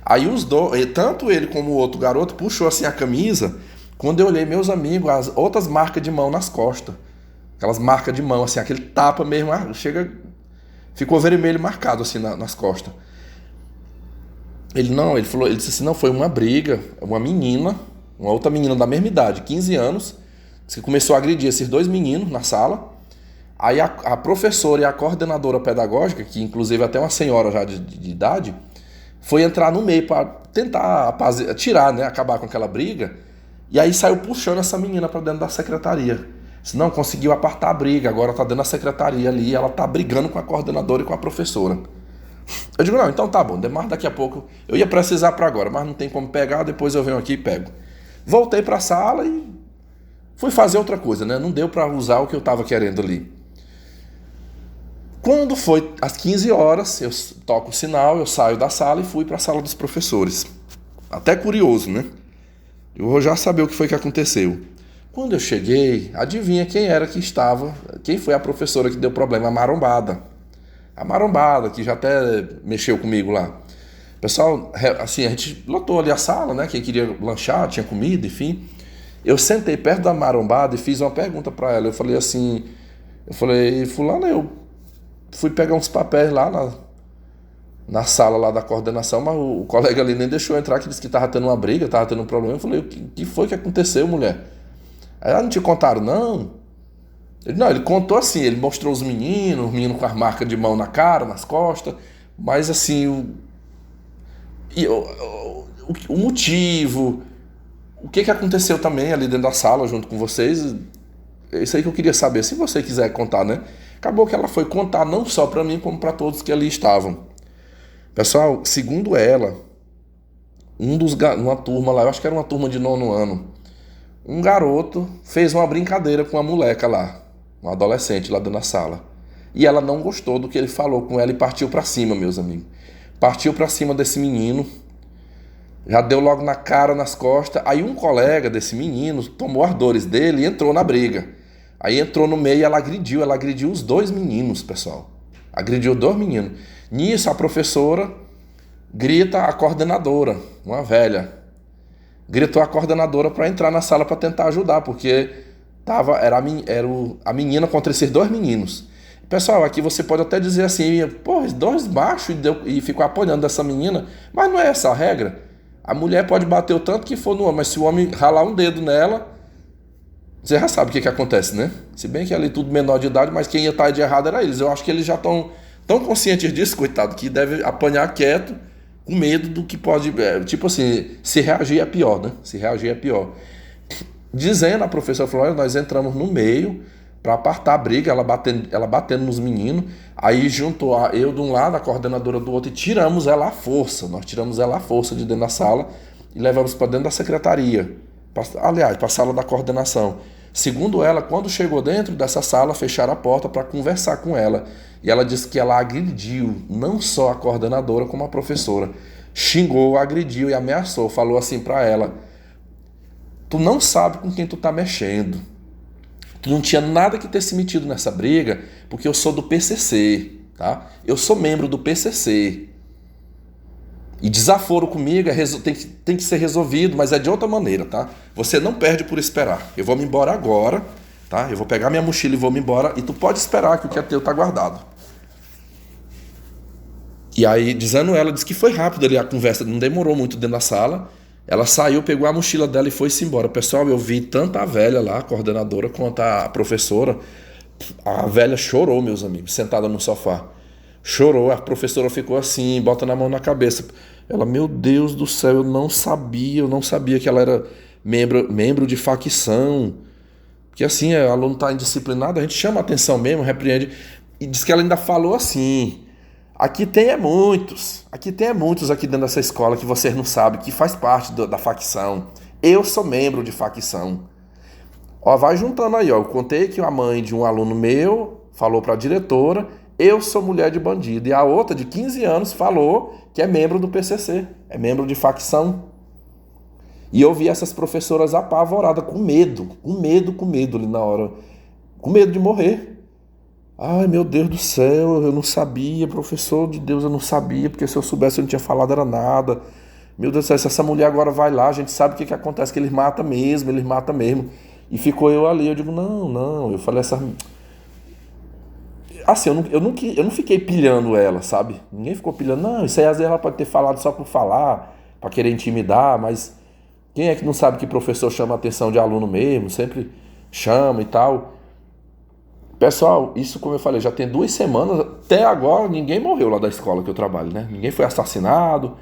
Aí os dois, tanto ele como o outro garoto, puxou assim a camisa. Quando eu olhei, meus amigos, as outras marcas de mão nas costas. Aquelas marcas de mão, assim, aquele tapa mesmo, ficou vermelho marcado assim nas costas. Ele disse assim, não, foi uma briga, uma outra menina da mesma idade, 15 anos, que começou a agredir esses dois meninos na sala. Aí a professora e a coordenadora pedagógica, que inclusive até uma senhora já de idade, foi entrar no meio para tentar tirar, né, acabar com aquela briga. E aí saiu puxando essa menina para dentro da secretaria. Se não conseguiu apartar a briga, agora tá dentro da secretaria ali, ela tá brigando com a coordenadora e com a professora. Eu digo, não, então tá bom, demora daqui a pouco. Eu ia precisar para agora, mas não tem como pegar, depois eu venho aqui e pego. Voltei para a sala e fui fazer outra coisa, né? Não deu para usar o que eu tava querendo ali. Quando foi às 15 horas, eu toco o sinal, eu saio da sala e fui para a sala dos professores. Até curioso, né? Eu vou já saber o que foi que aconteceu. Quando eu cheguei, adivinha quem era que estava, quem foi a professora que deu problema? A marombada. A marombada, que já até mexeu comigo lá. Pessoal, assim, a gente lotou ali a sala, né? Quem queria lanchar, tinha comida, enfim. Eu sentei perto da marombada e fiz uma pergunta para ela. Eu falei, fulano, eu fui pegar uns papéis lá na sala lá da coordenação, mas o colega ali nem deixou eu entrar, que disse que tava tendo uma briga, tava tendo um problema. Eu falei, o que foi que aconteceu, mulher? Aí ela, não te contaram, não? Ele contou assim, ele mostrou os meninos com as marcas de mão na cara, nas costas, mas assim, o motivo, o que aconteceu também ali dentro da sala junto com vocês, é isso aí que eu queria saber, se você quiser contar, né? Acabou que ela foi contar não só para mim, como para todos que ali estavam. Pessoal, segundo ela, uma turma lá, eu acho que era uma turma de 9º ano, um garoto fez uma brincadeira com uma moleca lá, uma adolescente lá dentro da sala. E ela não gostou do que ele falou com ela e partiu para cima, meus amigos. Partiu para cima desse menino, já deu logo na cara, nas costas. Aí um colega desse menino tomou as dores dele e entrou na briga. Aí entrou no meio e ela agrediu os dois meninos, pessoal. Agrediu 2 meninos. Nisso a professora grita a coordenadora, uma velha. Gritou a coordenadora para entrar na sala para tentar ajudar, porque era a menina contra esses 2 meninos. Pessoal, aqui você pode até dizer assim, pô, 2 machos e ficou apoiando essa menina, mas não é essa a regra. A mulher pode bater o tanto que for no homem, mas se o homem ralar um dedo nela, você já sabe o que acontece, né? Se bem que ali tudo menor de idade, mas quem ia estar de errado era eles. Eu acho que eles já estão tão conscientes disso, coitado, que deve apanhar quieto, com medo do que pode, tipo assim, se reagir é pior, né? Se reagir é pior. Dizendo, a professora falou, olha, nós entramos no meio para apartar a briga, ela batendo nos meninos, aí juntou eu de um lado, a coordenadora do outro, e tiramos ela à força, nós tiramos ela à força de dentro da sala e levamos para dentro da secretaria, aliás, para a sala da coordenação. Segundo ela, quando chegou dentro dessa sala, fecharam a porta para conversar com ela. E ela disse que ela agrediu não só a coordenadora, como a professora. Xingou, agrediu e ameaçou. Falou assim para ela: tu não sabe com quem tu tá mexendo. Tu não tinha nada que ter se metido nessa briga, porque eu sou do PCC, tá? Eu sou membro do PCC. E desaforo comigo tem que ser resolvido, mas é de outra maneira, tá? Você não perde por esperar. Eu vou me embora agora, tá? Eu vou pegar minha mochila e vou me embora, e tu pode esperar que o que é teu tá guardado. E aí, dizendo ela, disse que foi rápido ali a conversa, não demorou muito dentro da sala. Ela saiu, pegou a mochila dela e foi-se embora. Pessoal, eu vi tanto a velha lá, a coordenadora, quanto a professora. A velha chorou, meus amigos, sentada no sofá. Chorou, a professora ficou assim, botando a mão na cabeça. Ela, meu Deus do céu, eu não sabia que ela era membro de facção. Porque assim, o aluno está indisciplinado, a gente chama a atenção mesmo, repreende. E diz que ela ainda falou assim: aqui tem muitos aqui dentro dessa escola que vocês não sabem, que faz parte da facção. Eu sou membro de facção. Ó, vai juntando aí, ó. Eu contei que a mãe de um aluno meu falou para a diretora: eu sou mulher de bandido. E a outra, de 15 anos, falou que é membro do PCC, é membro de facção. E eu vi essas professoras apavoradas, com medo ali na hora. Com medo de morrer. Ai, meu Deus do céu, eu não sabia, professor de Deus, eu não sabia, porque se eu soubesse eu não tinha falado era nada. Meu Deus do céu, se essa mulher agora vai lá, a gente sabe o que acontece, que eles matam mesmo. E ficou eu ali, eu digo, não, eu falei essa... Assim, eu não fiquei pilhando ela, sabe? Ninguém ficou pilhando, não, isso aí às vezes ela pode ter falado só por falar, pra querer intimidar, mas quem é que não sabe que professor chama a atenção de aluno mesmo, sempre chama e tal. Pessoal, isso, como eu falei, já tem 2 semanas, até agora ninguém morreu lá da escola que eu trabalho, né? Ninguém foi assassinado,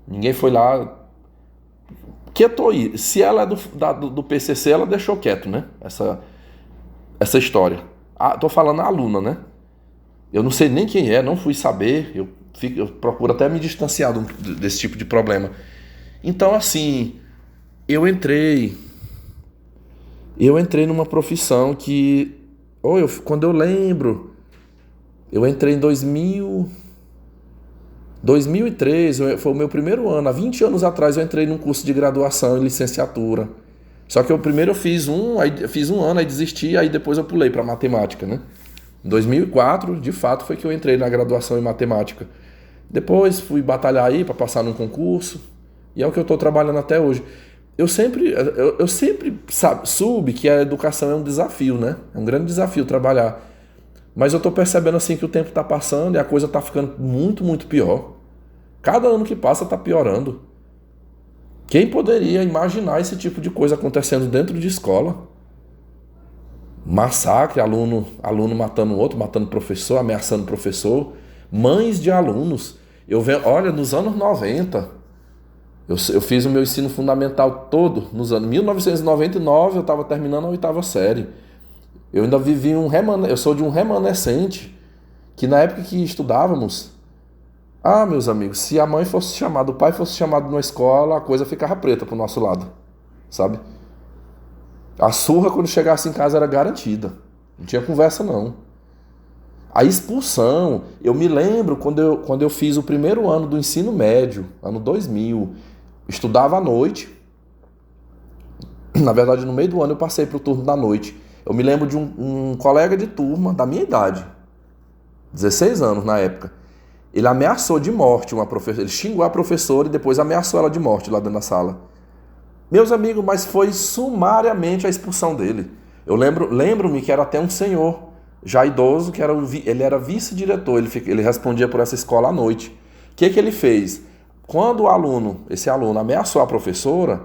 ninguém foi lá... Quietou aí. Se ela é do PCC, ela deixou quieto, né? Essa história. Tô falando a aluna, né? Eu não sei nem quem é, não fui saber, eu procuro até me distanciar desse tipo de problema. Então, assim, eu entrei numa profissão que... quando eu lembro, eu entrei em 2003, foi o meu primeiro ano. Há 20 anos atrás eu entrei num curso de graduação e licenciatura. Só que primeiro eu fiz um ano, aí desisti, aí depois eu pulei para matemática, né? Em 2004, de fato, foi que eu entrei na graduação em matemática. Depois fui batalhar aí para passar num concurso, e é o que eu estou trabalhando até hoje. Eu sempre soube que a educação é um desafio, né? É um grande desafio trabalhar. Mas eu estou percebendo assim que o tempo está passando e a coisa está ficando muito, muito pior. Cada ano que passa está piorando. Quem poderia imaginar esse tipo de coisa acontecendo dentro de escola? Massacre, aluno matando o outro, matando professor, ameaçando professor. Mães de alunos. Olha, nos anos 90, eu fiz o meu ensino fundamental todo nos anos 1999, eu estava terminando a 8ª série. Eu ainda vivi eu sou de um remanescente, que na época que estudávamos, meus amigos, se a mãe fosse chamada, o pai fosse chamado na escola, a coisa ficava preta pro nosso lado, sabe? A surra quando chegasse em casa era garantida, não tinha conversa não. A expulsão, eu me lembro quando eu fiz o primeiro ano do ensino médio, ano 2000, estudava à noite. Na verdade, no meio do ano eu passei para o turno da noite. Eu me lembro de um colega de turma da minha idade, 16 anos na época. Ele ameaçou de morte uma professora, ele xingou a professora e depois ameaçou ela de morte lá dentro da sala. Meus amigos, mas foi sumariamente a expulsão dele. Eu lembro-me que era até um senhor, já idoso, que ele era vice-diretor, ele respondia por essa escola à noite. O que ele fez? Quando esse aluno ameaçou a professora,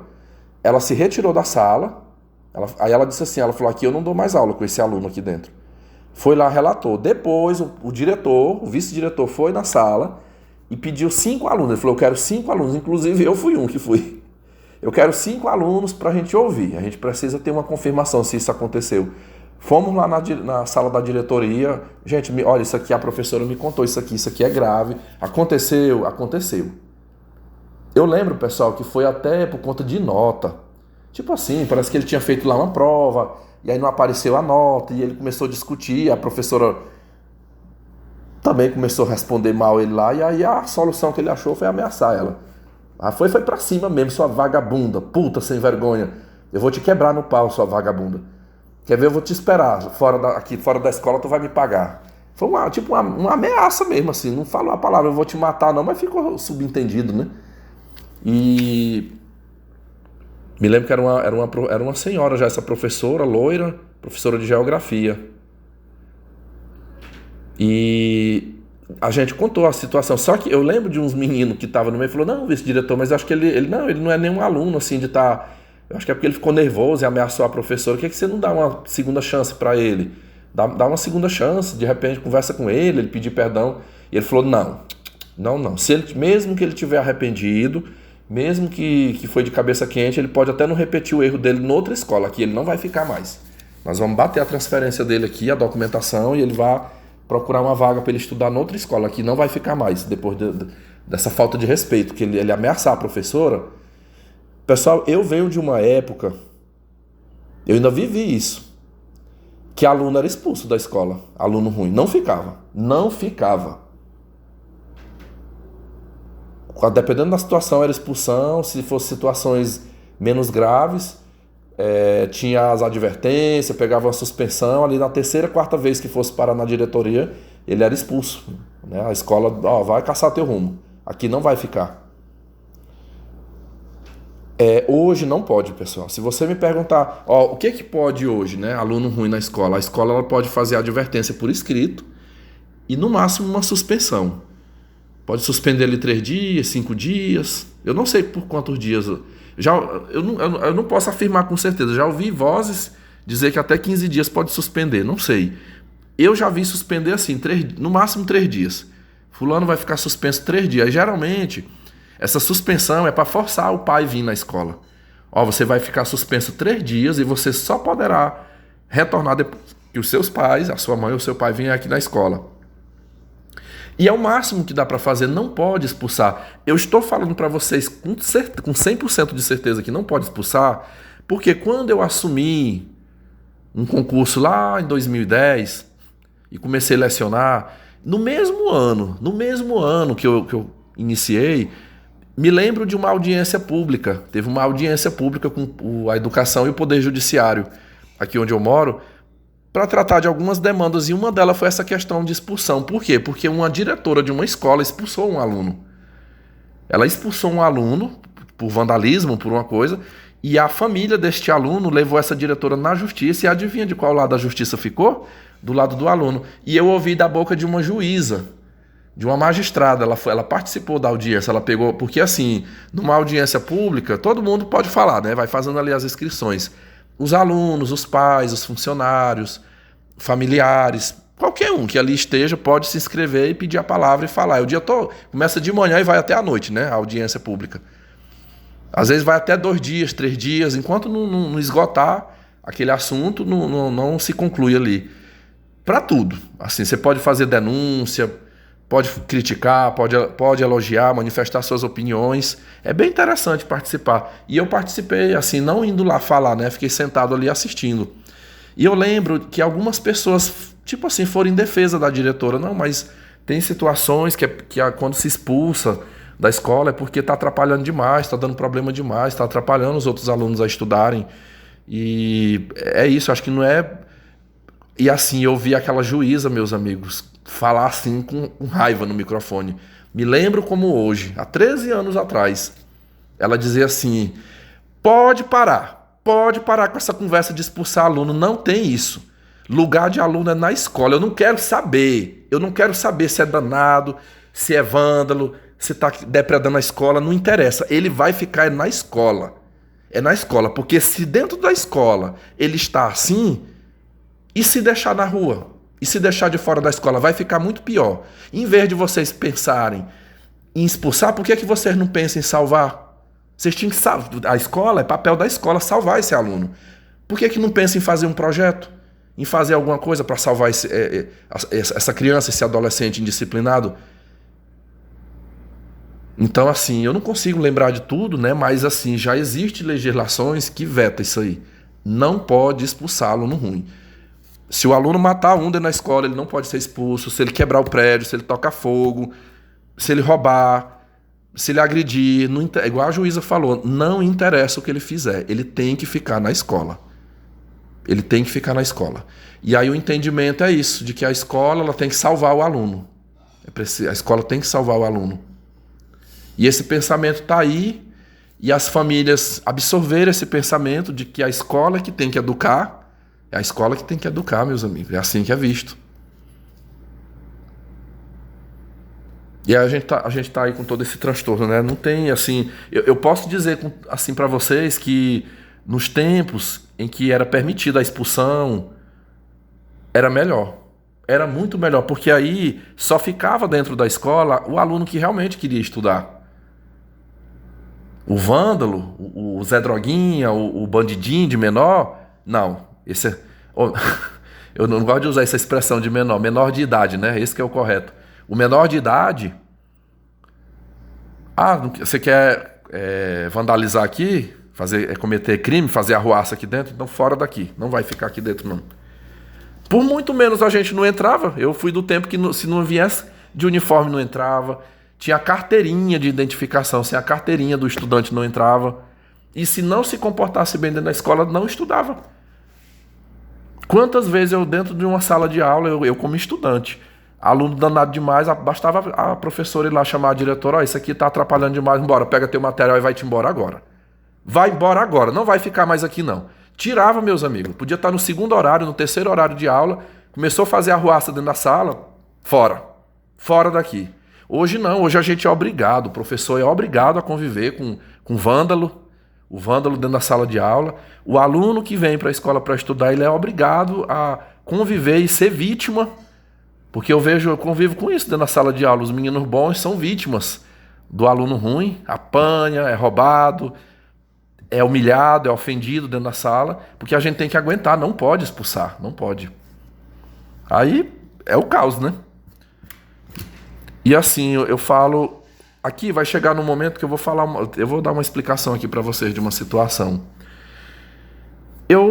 ela se retirou da sala, aí ela disse assim, ela falou, aqui eu não dou mais aula com esse aluno aqui dentro. Foi lá, relatou. Depois o diretor, o vice-diretor foi na sala e pediu 5 alunos. Ele falou, eu quero 5 alunos. Inclusive, eu fui um que fui. Eu quero 5 alunos para a gente ouvir. A gente precisa ter uma confirmação se isso aconteceu. Fomos lá na sala da diretoria. Gente, olha, isso aqui a professora me contou, isso aqui é grave. Aconteceu. Eu lembro, pessoal, que foi até por conta de nota. Tipo assim, parece que ele tinha feito lá uma prova, e aí não apareceu a nota, e ele começou a discutir, a professora também começou a responder mal ele lá, e aí a solução que ele achou foi ameaçar ela. Aí foi pra cima mesmo, sua vagabunda, puta sem vergonha. Eu vou te quebrar no pau, sua vagabunda. Quer ver? Eu vou te esperar. Aqui fora da escola tu vai me pagar. Foi uma ameaça mesmo, assim. Não falou a palavra, eu vou te matar não, mas ficou subentendido, né? E me lembro que era uma senhora já, essa professora, loira, professora de geografia. E a gente contou a situação. Só que eu lembro de uns meninos que estavam no meio e falou, não, vice-diretor, mas eu acho que ele não é nenhum aluno, assim, de estar... Eu acho que é porque ele ficou nervoso e ameaçou a professora. Por que você não dá uma segunda chance para ele? Dá uma segunda chance, de repente conversa com ele pedir perdão. E ele falou, não. Mesmo que ele tiver arrependido, mesmo que foi de cabeça quente, ele pode até não repetir o erro dele noutra escola, aqui ele não vai ficar mais. Nós vamos bater a transferência dele aqui, a documentação, e ele vai procurar uma vaga para ele estudar noutra escola, aqui não vai ficar mais, depois dessa falta de respeito, que ele ameaçar a professora. Pessoal, eu venho de uma época, eu ainda vivi isso, que aluno era expulso da escola, aluno ruim, não ficava. Dependendo da situação era expulsão, se fosse situações menos graves, tinha as advertências, pegava uma suspensão, ali na terceira, quarta vez que fosse parar na diretoria, ele era expulso, né? A escola, vai caçar teu rumo, aqui não vai ficar. Hoje não pode, pessoal. Se você me perguntar, o que pode hoje, né? Aluno ruim na escola. A escola ela pode fazer a advertência por escrito e no máximo uma suspensão. Pode suspender ele 3 dias, 5 dias. Eu não sei por quantos dias. Eu não posso afirmar com certeza. Já ouvi vozes dizer que até 15 dias pode suspender. Não sei. Eu já vi suspender assim, no máximo 3 dias. Fulano vai ficar suspenso 3 dias. E, geralmente, essa suspensão é para forçar o pai a vir na escola. Você vai ficar suspenso 3 dias e você só poderá retornar depois que os seus pais, a sua mãe ou seu pai, venham aqui na escola. E é o máximo que dá para fazer, não pode expulsar. Eu estou falando para vocês com 100% de certeza que não pode expulsar, porque quando eu assumi um concurso lá em 2010 e comecei a lecionar, no mesmo ano que eu iniciei, me lembro de uma audiência pública. Teve uma audiência pública com a educação e o poder judiciário, aqui onde eu moro, para tratar de algumas demandas, e uma delas foi essa questão de expulsão. Por quê? Porque uma diretora de uma escola expulsou um aluno. Ela expulsou um aluno por vandalismo, por uma coisa, e a família deste aluno levou essa diretora na justiça, e adivinha de qual lado a justiça ficou? Do lado do aluno. E eu ouvi da boca de uma juíza, de uma magistrada, ela participou da audiência, ela pegou, porque assim, numa audiência pública, todo mundo pode falar, né? Vai fazendo ali as inscrições. Os alunos, os pais, os funcionários, familiares, qualquer um que ali esteja pode se inscrever e pedir a palavra e falar. O dia começa de manhã e vai até a noite, né? A audiência pública. Às vezes vai até 2 dias, 3 dias, enquanto não esgotar aquele assunto, não se conclui ali. Para tudo. Assim, você pode fazer denúncia, pode criticar, pode elogiar, manifestar suas opiniões. É bem interessante participar. E eu participei, assim, não indo lá falar, né? Fiquei sentado ali assistindo. E eu lembro que algumas pessoas, tipo assim, foram em defesa da diretora. Não, mas tem situações que quando se expulsa da escola é porque está atrapalhando demais, está dando problema demais, está atrapalhando os outros alunos a estudarem. E é isso, acho que não é... E assim, eu vi aquela juíza, meus amigos, falar assim com raiva no microfone. Me lembro como hoje, há 13 anos atrás, ela dizia assim, pode parar com essa conversa de expulsar aluno, não tem isso. Lugar de aluno é na escola, eu não quero saber se é danado, se é vândalo, se está depredando a escola, não interessa, ele vai ficar na escola. É na escola, porque se dentro da escola ele está assim, e se deixar na rua? E se deixar de fora da escola? Vai ficar muito pior. Em vez de vocês pensarem em expulsar, por que que vocês não pensam em salvar? Vocês tinham que salvar. A escola, é papel da escola salvar esse aluno. Por que que não pensa em fazer um projeto? Em fazer alguma coisa para salvar essa criança, esse adolescente indisciplinado? Então, assim, eu não consigo lembrar de tudo, né? Mas, assim, já existem legislações que vetam isso aí. Não pode expulsar aluno ruim. Se o aluno matar um dentro da escola, ele não pode ser expulso. Se ele quebrar o prédio, se ele tocar fogo, se ele roubar, se ele agredir, não, igual a juíza falou, não interessa o que ele fizer, ele tem que ficar na escola. Ele tem que ficar na escola. E aí o entendimento é isso, de que a escola ela tem que salvar o aluno. A escola tem que salvar o aluno. E esse pensamento está aí, e as famílias absorveram esse pensamento de que a escola é que tem que educar. É a escola que tem que educar, meus amigos. É assim que é visto. E aí a gente tá aí com todo esse transtorno, né? Não tem, assim... Eu posso dizer, assim, para vocês que nos tempos em que era permitida a expulsão, era melhor. Era muito melhor, porque aí só ficava dentro da escola o aluno que realmente queria estudar. O vândalo, o Zé Droguinha, o bandidinho de menor, não. Esse é... Eu não gosto de usar essa expressão de menor de idade, né? Esse que é o correto. O menor de idade... você quer vandalizar aqui, cometer crime, fazer arruaça aqui dentro? Então fora daqui, não vai ficar aqui dentro não. Por muito menos a gente não entrava. Eu fui do tempo que se não viesse de uniforme não entrava. Tinha a carteirinha de identificação, sem a carteirinha do estudante não entrava. E se não se comportasse bem dentro da escola, não estudava. Quantas vezes eu dentro de uma sala de aula, eu como estudante, aluno danado demais, bastava a professora ir lá chamar a diretora, ó, isso aqui tá atrapalhando demais, embora, pega teu material e vai-te embora agora. Vai embora agora, não vai ficar mais aqui não. Tirava, meus amigos, podia estar no segundo horário, no terceiro horário de aula, começou a fazer arruaça dentro da sala, fora daqui. Hoje não, hoje a gente é obrigado, o professor é obrigado a conviver com vândalo, o vândalo dentro da sala de aula. O aluno que vem para a escola para estudar, ele é obrigado a conviver e ser vítima, porque eu convivo com isso dentro da sala de aula. Os meninos bons são vítimas do aluno ruim, apanha, é roubado, é humilhado, é ofendido dentro da sala, porque a gente tem que aguentar, não pode expulsar, não pode. Aí é o caos, né? E assim, eu falo, aqui vai chegar num momento que eu vou dar uma explicação aqui para vocês de uma situação.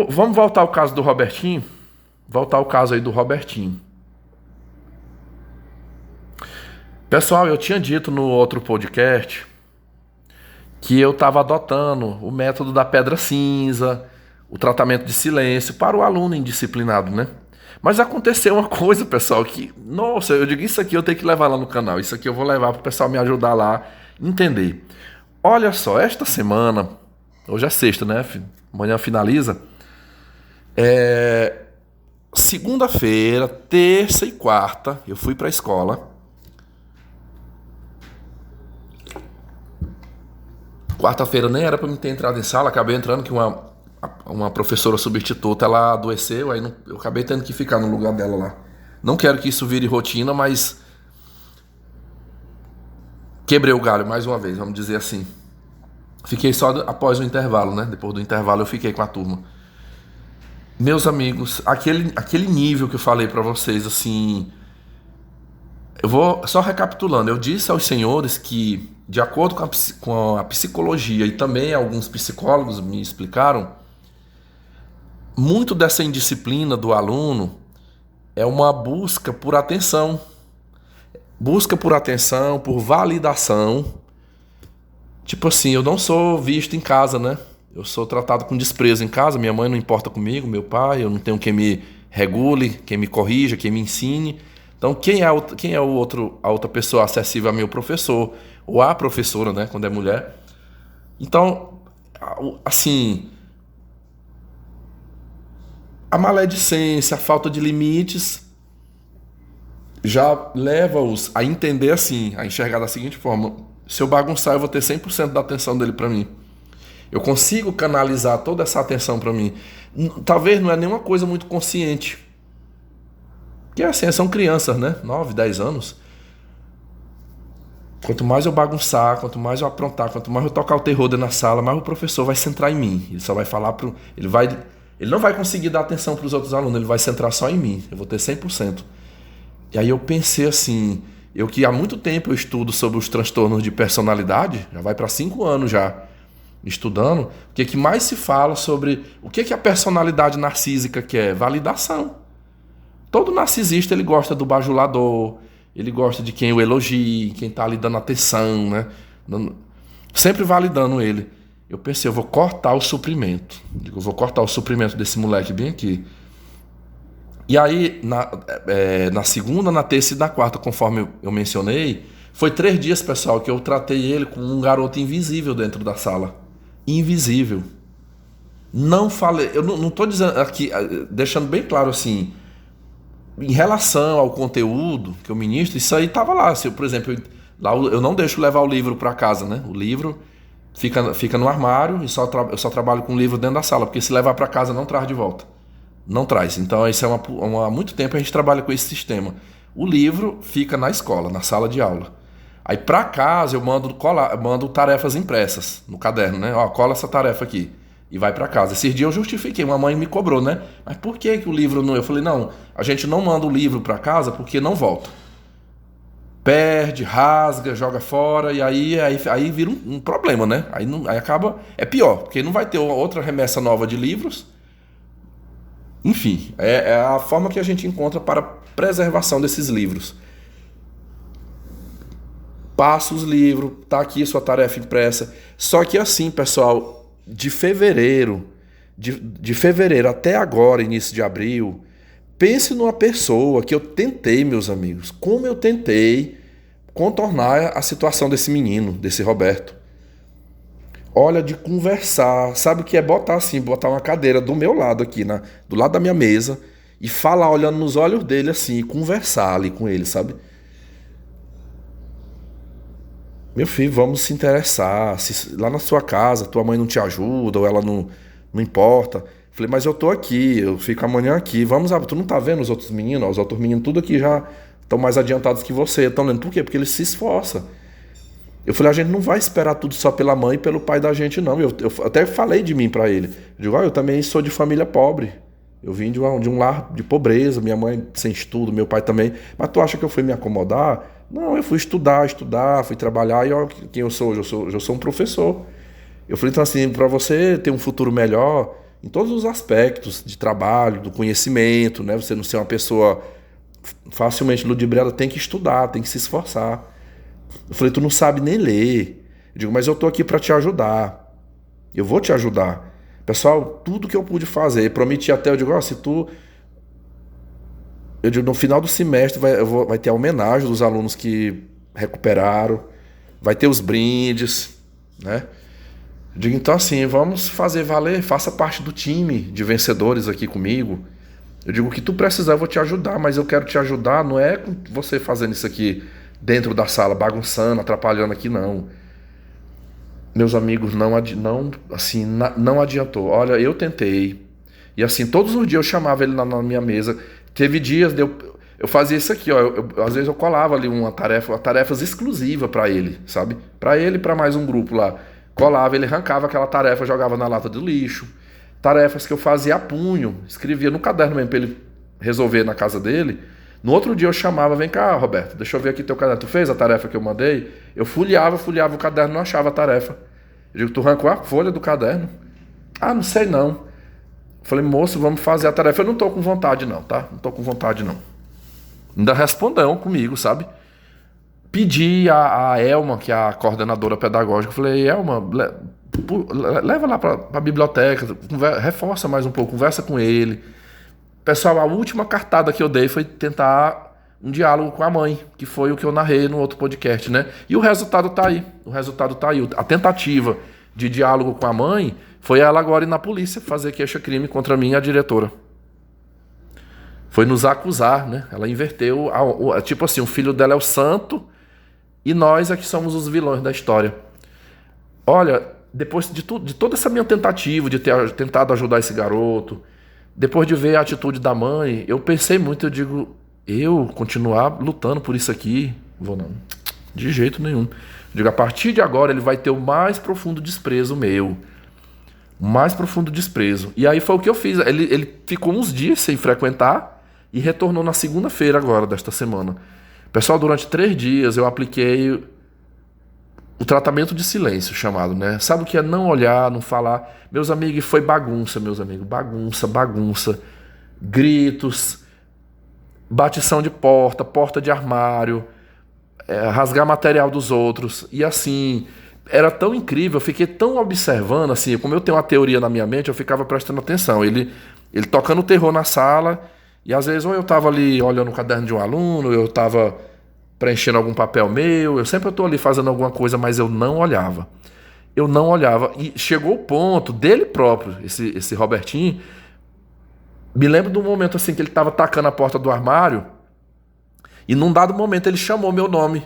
Vamos voltar ao caso do Robertinho? Voltar ao caso aí do Robertinho. Pessoal, eu tinha dito no outro podcast que eu estava adotando o método da pedra cinza, o tratamento de silêncio para o aluno indisciplinado, né? Mas aconteceu uma coisa, pessoal, que... Nossa, eu digo, isso aqui eu tenho que levar lá no canal. Isso aqui eu vou levar para o pessoal me ajudar lá a entender. Olha só, esta semana... Hoje é sexta, né? Amanhã finaliza. Segunda-feira, terça e quarta, eu fui para a escola. Quarta-feira nem era para mim ter entrado em sala. Acabei entrando que uma professora substituta, ela adoeceu, aí eu acabei tendo que ficar no lugar dela lá. Não quero que isso vire rotina, mas quebrei o galho mais uma vez, vamos dizer assim. Fiquei só após o intervalo, né? Depois do intervalo eu fiquei com a turma. Meus amigos, aquele nível que eu falei pra vocês, assim... Eu vou só recapitulando. Eu disse aos senhores que, de acordo com a psicologia, e também alguns psicólogos me explicaram, muito dessa indisciplina do aluno é uma busca por atenção. Busca por atenção, por validação. Tipo assim, eu não sou visto em casa, né? Eu sou tratado com desprezo em casa. Minha mãe não importa comigo, meu pai, eu não tenho quem me regule, quem me corrija, quem me ensine. Então, quem é a outra pessoa acessível a meu professor? Ou a professora, né? Quando é mulher. Então, assim... A maledicência, a falta de limites já leva-os a entender assim, a enxergar da seguinte forma: se eu bagunçar, eu vou ter 100% da atenção dele para mim. Eu consigo canalizar toda essa atenção para mim. Talvez não é nenhuma coisa muito consciente. Porque assim, são crianças, né? 9, 10 anos. Quanto mais eu bagunçar, quanto mais eu aprontar, quanto mais eu tocar o terror dentro da sala, mais o professor vai centrar em mim. Ele só vai falar pro... Ele não vai conseguir dar atenção para os outros alunos, ele vai centrar só em mim. Eu vou ter 100%. E aí eu pensei assim, eu que há muito tempo eu estudo sobre os transtornos de personalidade, já vai para 5 anos já estudando, o que mais se fala sobre o que a personalidade narcísica quer? Validação. Todo narcisista ele gosta do bajulador, ele gosta de quem o elogie, quem está lhe dando atenção, né? Sempre validando ele. Eu pensei, eu vou cortar o suprimento. Eu vou cortar o suprimento desse moleque bem aqui. E aí, na segunda, na terça e na quarta, conforme eu mencionei, foi 3 dias, pessoal, que eu tratei ele com um garoto invisível dentro da sala. Invisível. Não falei, eu não estou dizendo aqui, deixando bem claro assim, em relação ao conteúdo que eu ministro, isso aí estava lá. Se, por exemplo, eu não deixo levar o livro para casa, né? O livro fica no armário e eu só trabalho com o livro dentro da sala, porque se levar para casa não traz de volta. Não traz. Então, isso há muito tempo a gente trabalha com esse sistema. O livro fica na escola, na sala de aula. Aí, para casa, eu mando tarefas impressas no caderno, né? Ó, cola essa tarefa aqui. E vai para casa. Esses dias eu justifiquei, uma mãe me cobrou, né? Mas por que o livro não... Eu falei, não, a gente não manda o livro para casa porque não volta. Perde, rasga, joga fora, e aí vira um problema, né? Aí acaba... É pior, porque não vai ter outra remessa nova de livros. Enfim, é a forma que a gente encontra para preservação desses livros. Passa os livros, tá aqui sua tarefa impressa. Só que assim, pessoal, de fevereiro até agora, início de abril, pense numa pessoa que eu tentei, meus amigos, como eu tentei contornar a situação desse menino, desse Roberto. Olha, de conversar, sabe o que é botar uma cadeira do meu lado aqui, do lado da minha mesa, e falar olhando nos olhos dele assim, e conversar ali com ele, sabe? Meu filho, vamos se interessar, se lá na sua casa tua mãe não te ajuda, ou ela não importa. Falei, mas eu tô aqui, eu fico amanhã aqui, tu não tá vendo os outros meninos? Os outros meninos tudo aqui já estão mais adiantados que você, estão lendo, por quê? Porque eles se esforçam. Eu falei, a gente não vai esperar tudo só pela mãe e pelo pai da gente, não. Eu até falei de mim pra ele. Eu digo, eu também sou de família pobre. Eu vim de um lar de pobreza, minha mãe sem estudo, meu pai também. Mas tu acha que eu fui me acomodar? Não, eu fui estudar, fui trabalhar e olha quem eu sou. Eu sou um professor. Eu falei, então assim, pra você ter um futuro melhor, em todos os aspectos de trabalho, do conhecimento, né? Você não ser uma pessoa facilmente ludibriada, tem que estudar, tem que se esforçar. Eu falei, tu não sabe nem ler. Eu digo, mas eu tô aqui para te ajudar. Eu vou te ajudar. Pessoal, tudo que eu pude fazer, prometi até, eu digo, eu digo, no final do semestre vai ter a homenagem dos alunos que recuperaram, vai ter os brindes, né? Eu digo, então assim, vamos fazer valer, faça parte do time de vencedores aqui comigo. Eu digo, o que tu precisar eu vou te ajudar, mas eu quero te ajudar, não é com você fazendo isso aqui dentro da sala, bagunçando, atrapalhando aqui, não. Meus amigos, não adiantou. Olha, eu tentei. E assim, todos os dias eu chamava ele na minha mesa. Teve dias, eu fazia isso aqui, ó. Às vezes eu colava ali tarefas exclusivas para ele, sabe? Para ele e para mais um grupo lá. Colava, ele arrancava aquela tarefa, jogava na lata do lixo. Tarefas que eu fazia a punho, escrevia no caderno mesmo para ele resolver na casa dele. No outro dia eu chamava, vem cá, Roberto, deixa eu ver aqui teu caderno. Tu fez a tarefa que eu mandei? Eu folheava o caderno, não achava a tarefa. Eu digo, tu arrancou a folha do caderno? Ah, não sei não. Eu falei, moço, vamos fazer a tarefa. Eu não tô com vontade não, tá? Não tô com vontade não. Ainda respondeu comigo, sabe? Pedi a Elma, que é a coordenadora pedagógica, eu falei, Elma, leva lá pra biblioteca, reforça mais um pouco, conversa com ele. Pessoal, a última cartada que eu dei foi tentar um diálogo com a mãe, que foi o que eu narrei no outro podcast, né? E o resultado tá aí. A tentativa de diálogo com a mãe foi ela agora ir na polícia fazer queixa-crime contra mim e a diretora. Foi nos acusar, né? Ela inverteu, tipo assim, o filho dela é o santo e nós é que somos os vilões da história. Olha, depois de toda essa minha tentativa de ter tentado ajudar esse garoto, depois de ver a atitude da mãe, eu pensei muito, eu digo, eu continuar lutando por isso aqui, vou não. De jeito nenhum. Eu digo, a partir de agora ele vai ter o mais profundo desprezo meu. O mais profundo desprezo. E aí foi o que eu fiz. Ele ficou uns dias sem frequentar e retornou na segunda-feira agora, desta semana. Pessoal, durante 3 dias eu apliquei o tratamento de silêncio, chamado, né? Sabe o que é não olhar, não falar? Meus amigos, foi bagunça, meus amigos. Bagunça, bagunça. Gritos, batição de porta, porta de armário, rasgar material dos outros. E assim, era tão incrível, eu fiquei tão observando, assim, como eu tenho uma teoria na minha mente, eu ficava prestando atenção. Ele tocando terror na sala, e às vezes ou eu estava ali olhando o caderno de um aluno, eu estava preenchendo algum papel meu, eu sempre estou ali fazendo alguma coisa, mas eu não olhava. Eu não olhava. E chegou o ponto dele próprio, esse Robertinho, me lembro do momento assim que ele estava tacando a porta do armário, e num dado momento ele chamou meu nome.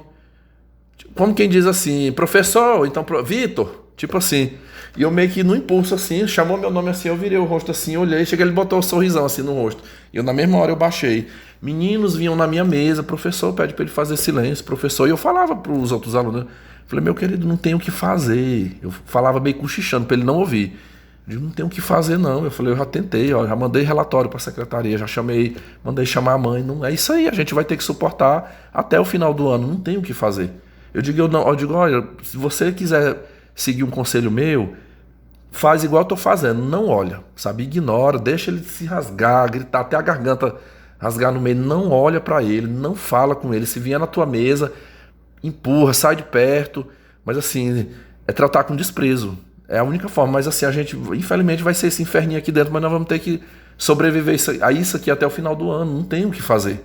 Como quem diz assim, professor, então, Vitor, tipo assim. E eu meio que no impulso assim, chamou meu nome assim, eu virei o rosto assim, olhei, cheguei, ele botou um sorrisão assim no rosto. E eu na mesma hora eu baixei. Meninos vinham na minha mesa, professor, pede para ele fazer silêncio, professor. E eu falava para os outros alunos, falei, meu querido, não tem o que fazer. Eu falava meio cochichando para ele não ouvir. Eu digo, não tem o que fazer não. Eu falei, eu já tentei, ó, já mandei relatório para a secretaria, já chamei, mandei chamar a mãe. Não é isso aí, a gente vai ter que suportar até o final do ano, não tem o que fazer. Eu digo, olha, se você quiser seguir um conselho meu, faz igual eu tô fazendo, não olha, sabe? Ignora, deixa ele se rasgar, gritar até a garganta rasgar no meio, não olha para ele, não fala com ele. Se vier na tua mesa, empurra, sai de perto, mas assim, é tratar com desprezo. É a única forma, mas assim, a gente, infelizmente, vai ser esse inferninho aqui dentro, mas nós vamos ter que sobreviver a isso aqui até o final do ano, não tem o que fazer.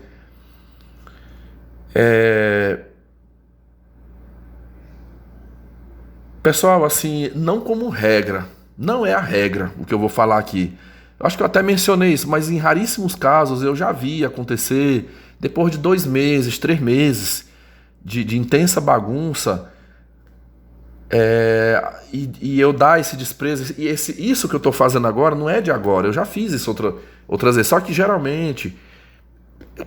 Pessoal, assim, não como regra, não é a regra o que eu vou falar aqui. Eu acho que eu até mencionei isso, mas em raríssimos casos eu já vi acontecer, depois de 2 meses, 3 meses de intensa bagunça, e eu dar esse desprezo, e isso que eu estou fazendo agora não é de agora, eu já fiz isso outras vezes, só que geralmente,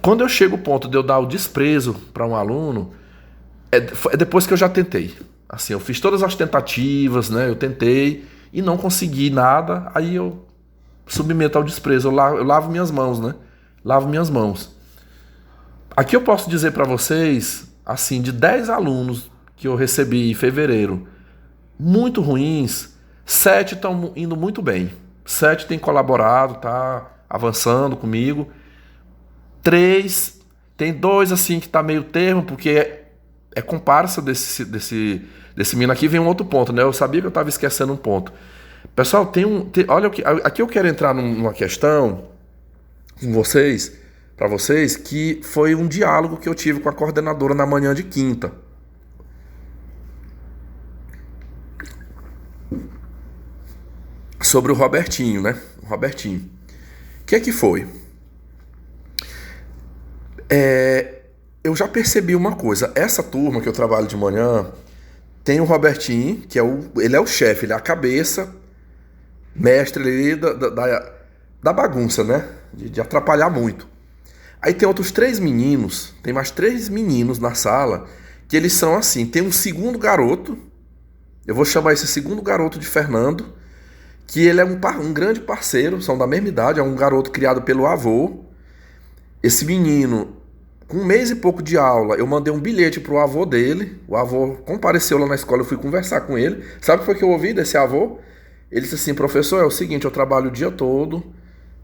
quando eu chego ao ponto de eu dar o desprezo para um aluno, é depois que eu já tentei. Assim, eu fiz todas as tentativas, né? Eu tentei e não consegui nada, aí eu submeto ao desprezo, eu lavo minhas mãos, né? Lavo minhas mãos. Aqui eu posso dizer para vocês, assim, de 10 alunos que eu recebi em fevereiro, muito ruins, 7 estão indo muito bem. 7 têm colaborado, tá avançando comigo. 3, tem 2 assim que tá meio termo, porque é comparsa desse menino aqui. Vem um outro ponto, né? Eu sabia que eu estava esquecendo um ponto. Pessoal, olha o que aqui eu quero entrar numa questão com vocês, para vocês, que foi um diálogo que eu tive com a coordenadora na manhã de quinta. Sobre o Robertinho, né? O Robertinho. O que foi? Eu já percebi uma coisa. Essa turma que eu trabalho de manhã tem o Robertinho, que ele é o chefe, ele é a cabeça, mestre ali da bagunça, né? De atrapalhar muito. Aí tem outros 3 meninos, tem mais 3 meninos na sala, que eles são assim, tem um segundo garoto, eu vou chamar esse segundo garoto de Fernando, que ele é um grande parceiro, são da mesma idade, é um garoto criado pelo avô. Esse menino, com 1 mês e pouco de aula, eu mandei um bilhete pro avô dele, o avô compareceu lá na escola, eu fui conversar com ele. Sabe o que foi que eu ouvi desse avô? Ele disse assim, professor, é o seguinte, eu trabalho o dia todo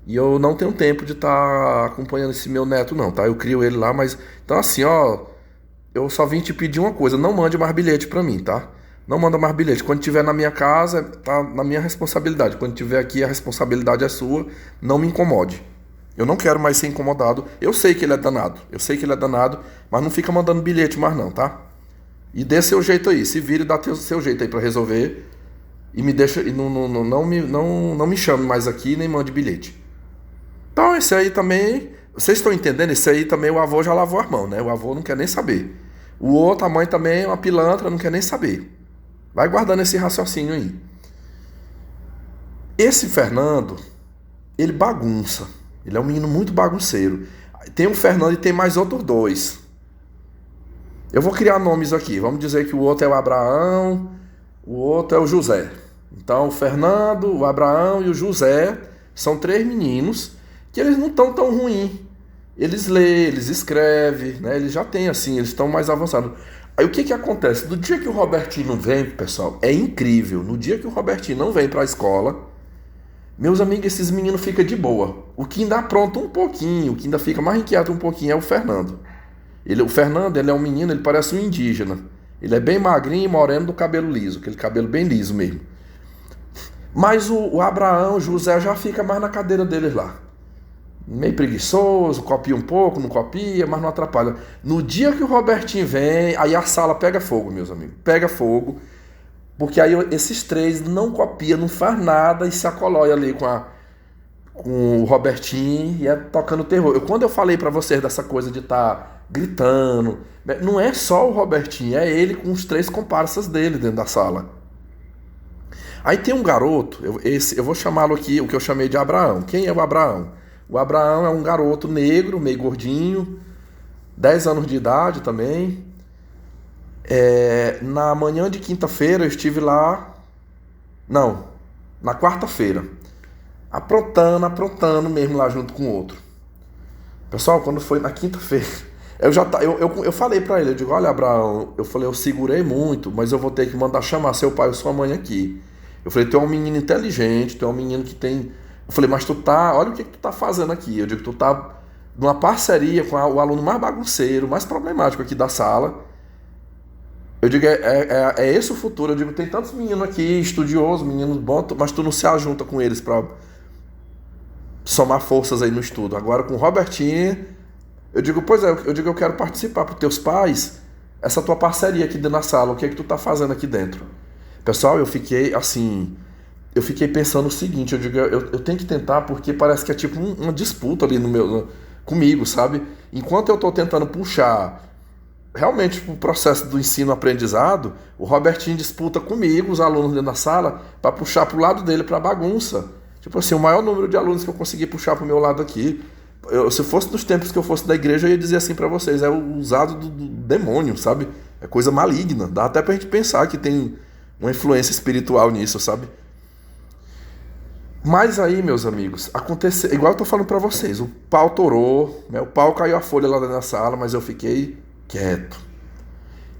e eu não tenho tempo de estar acompanhando esse meu neto não, tá? Eu crio ele lá, mas... Então assim, ó, eu só vim te pedir uma coisa, não mande mais bilhete pra mim, tá? Não manda mais bilhete. Quando estiver na minha casa, tá na minha responsabilidade. Quando estiver aqui, a responsabilidade é sua, não me incomode. Eu não quero mais ser incomodado. Eu sei que ele é danado. Mas não fica mandando bilhete mais não, tá? E dê seu jeito aí. Se vira e dá seu jeito aí pra resolver. E me deixa. E não me chame mais aqui, nem mande bilhete. Então, esse aí também. Vocês estão entendendo? Esse aí também o avô já lavou as mãos, né? O avô não quer nem saber. O outro, a mãe também é uma pilantra, não quer nem saber. Vai guardando esse raciocínio aí. Esse Fernando, ele bagunça. Ele é um menino muito bagunceiro. Tem o Fernando e tem mais outros 2. Eu vou criar nomes aqui. Vamos dizer que o outro é o Abraão, o outro é o José. Então, o Fernando, o Abraão e o José são 3 meninos que eles não estão tão ruins. Eles lêem, eles escrevem, né? Eles já têm assim, eles estão mais avançados. Aí o que que acontece? No dia que o Robertinho não vem, pessoal, é incrível. No dia que o Robertinho não vem para a escola, meus amigos, esses meninos ficam de boa. O que ainda apronta um pouquinho, o que ainda fica mais inquieto um pouquinho é o Fernando. O Fernando, ele é um menino, ele parece um indígena. Ele é bem magrinho e moreno do cabelo liso, aquele cabelo bem liso mesmo. Mas o Abraão, o José já fica mais na cadeira deles lá. Meio preguiçoso, copia um pouco, não copia, mas não atrapalha. No dia que o Robertinho vem, aí a sala pega fogo, meus amigos. Pega fogo, porque aí esses 3 não copiam, não faz nada e se acolói ali com o Robertinho e é tocando terror. Quando eu falei pra vocês dessa coisa de estar gritando, não é só o Robertinho, é ele com os 3 comparsas dele dentro da sala. Aí tem um garoto, eu vou chamá-lo aqui, o que eu chamei de Abraão. Quem é o Abraão? O Abraão é um garoto negro, meio gordinho, 10 anos de idade também. Na manhã de quinta-feira eu estive lá, não, na quarta-feira, aprontando mesmo lá junto com o outro. Pessoal, quando foi na quinta-feira, eu falei pra ele, eu digo, olha, Abraão, eu segurei muito, mas eu vou ter que mandar chamar seu pai ou sua mãe aqui. Eu falei, tu é um menino inteligente, tu é um menino que tem... Eu falei, mas olha o que tu tá fazendo aqui. Eu digo, tu tá numa parceria com o aluno mais bagunceiro, mais problemático aqui da sala. Eu digo, é esse o futuro. Eu digo, tem tantos meninos aqui, estudiosos, meninos bons, mas tu não se ajunta com eles pra somar forças aí no estudo. Agora com o Robertinho, eu digo, pois é, eu quero participar pros teus pais, essa tua parceria aqui dentro da sala, o que é que tu tá fazendo aqui dentro? Pessoal, eu fiquei pensando o seguinte, eu digo, eu tenho que tentar porque parece que é tipo uma disputa ali comigo, sabe? Enquanto eu estou tentando puxar realmente o processo do ensino-aprendizado, o Robertinho disputa comigo, os alunos dentro da sala, para puxar para o lado dele, para bagunça. Tipo assim, o maior número de alunos que eu consegui puxar para o meu lado aqui, se fosse dos tempos que eu fosse da igreja, eu ia dizer assim para vocês, é o usado do demônio, sabe? É coisa maligna, dá até pra gente pensar que tem uma influência espiritual nisso, sabe? Mas aí, meus amigos, aconteceu, igual eu tô falando pra vocês, o pau torou, né? O pau caiu a folha lá dentro da sala, mas eu fiquei quieto.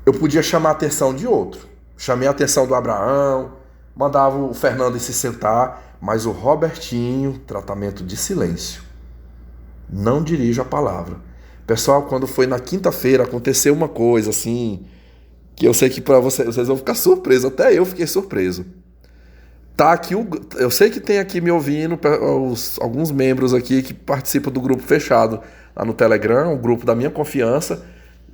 Eu podia chamar a atenção de outro. Chamei a atenção do Abraão, mandava o Fernando se sentar, mas o Robertinho, tratamento de silêncio. Não dirijo a palavra. Pessoal, quando foi na quinta-feira, aconteceu uma coisa assim, que eu sei que para vocês vão ficar surpresos, até eu fiquei surpreso. Tá aqui, eu sei que tem aqui me ouvindo alguns membros aqui que participam do grupo fechado lá no Telegram, o grupo da minha confiança.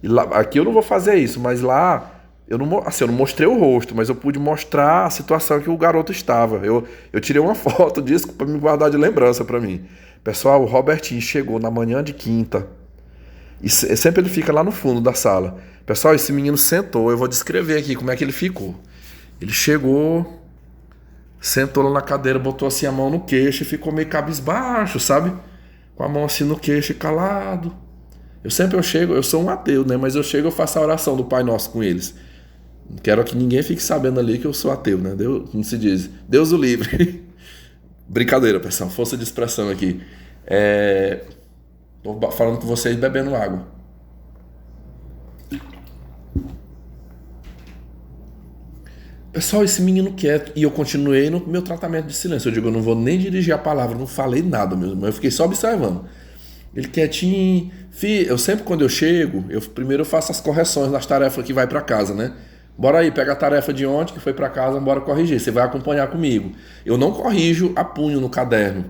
E lá, aqui eu não vou fazer isso, mas lá eu não mostrei o rosto, mas eu pude mostrar a situação que o garoto estava. Eu tirei uma foto disso para me guardar de lembrança para mim. Pessoal, o Robertinho chegou na manhã de quinta e sempre ele fica lá no fundo da sala. Pessoal, esse menino sentou, eu vou descrever aqui como é que ele ficou. Ele chegou, sentou lá na cadeira, botou assim a mão no queixo e ficou meio cabisbaixo, sabe? Com a mão assim no queixo e calado. Eu sou um ateu, né? Mas eu chego e faço a oração do Pai Nosso com eles. Não quero que ninguém fique sabendo ali que eu sou ateu, né? Deus, como se diz, Deus o livre. Brincadeira, pessoal, força de expressão aqui. Tô falando com vocês bebendo água. Pessoal, esse menino quieto. E eu continuei no meu tratamento de silêncio. Eu digo, eu não vou nem dirigir a palavra, não falei nada mesmo. Eu fiquei só observando. Ele quietinho. Eu sempre, quando eu chego, primeiro eu faço as correções nas tarefas que vai para casa, né? Bora aí, pega a tarefa de ontem que foi para casa, bora corrigir. Você vai acompanhar comigo. Eu não corrijo a punho no caderno,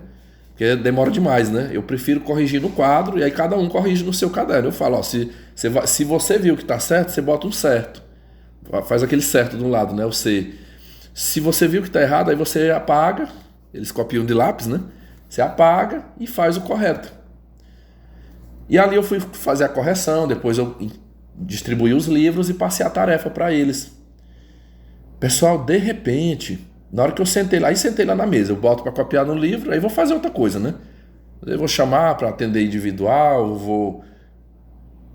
porque demora demais, né? Eu prefiro corrigir no quadro e aí cada um corrige no seu caderno. Eu falo, ó, se você viu que tá certo, você bota um certo. Faz aquele certo de um lado, né? O C. Se você viu que tá errado, aí você apaga. Eles copiam de lápis, né? Você apaga e faz o correto. E ali eu fui fazer a correção, depois eu distribuí os livros e passei a tarefa para eles. Pessoal, de repente, na hora que eu sentei lá na mesa, eu boto para copiar no livro, aí vou fazer outra coisa, né? Eu vou chamar para atender individual, vou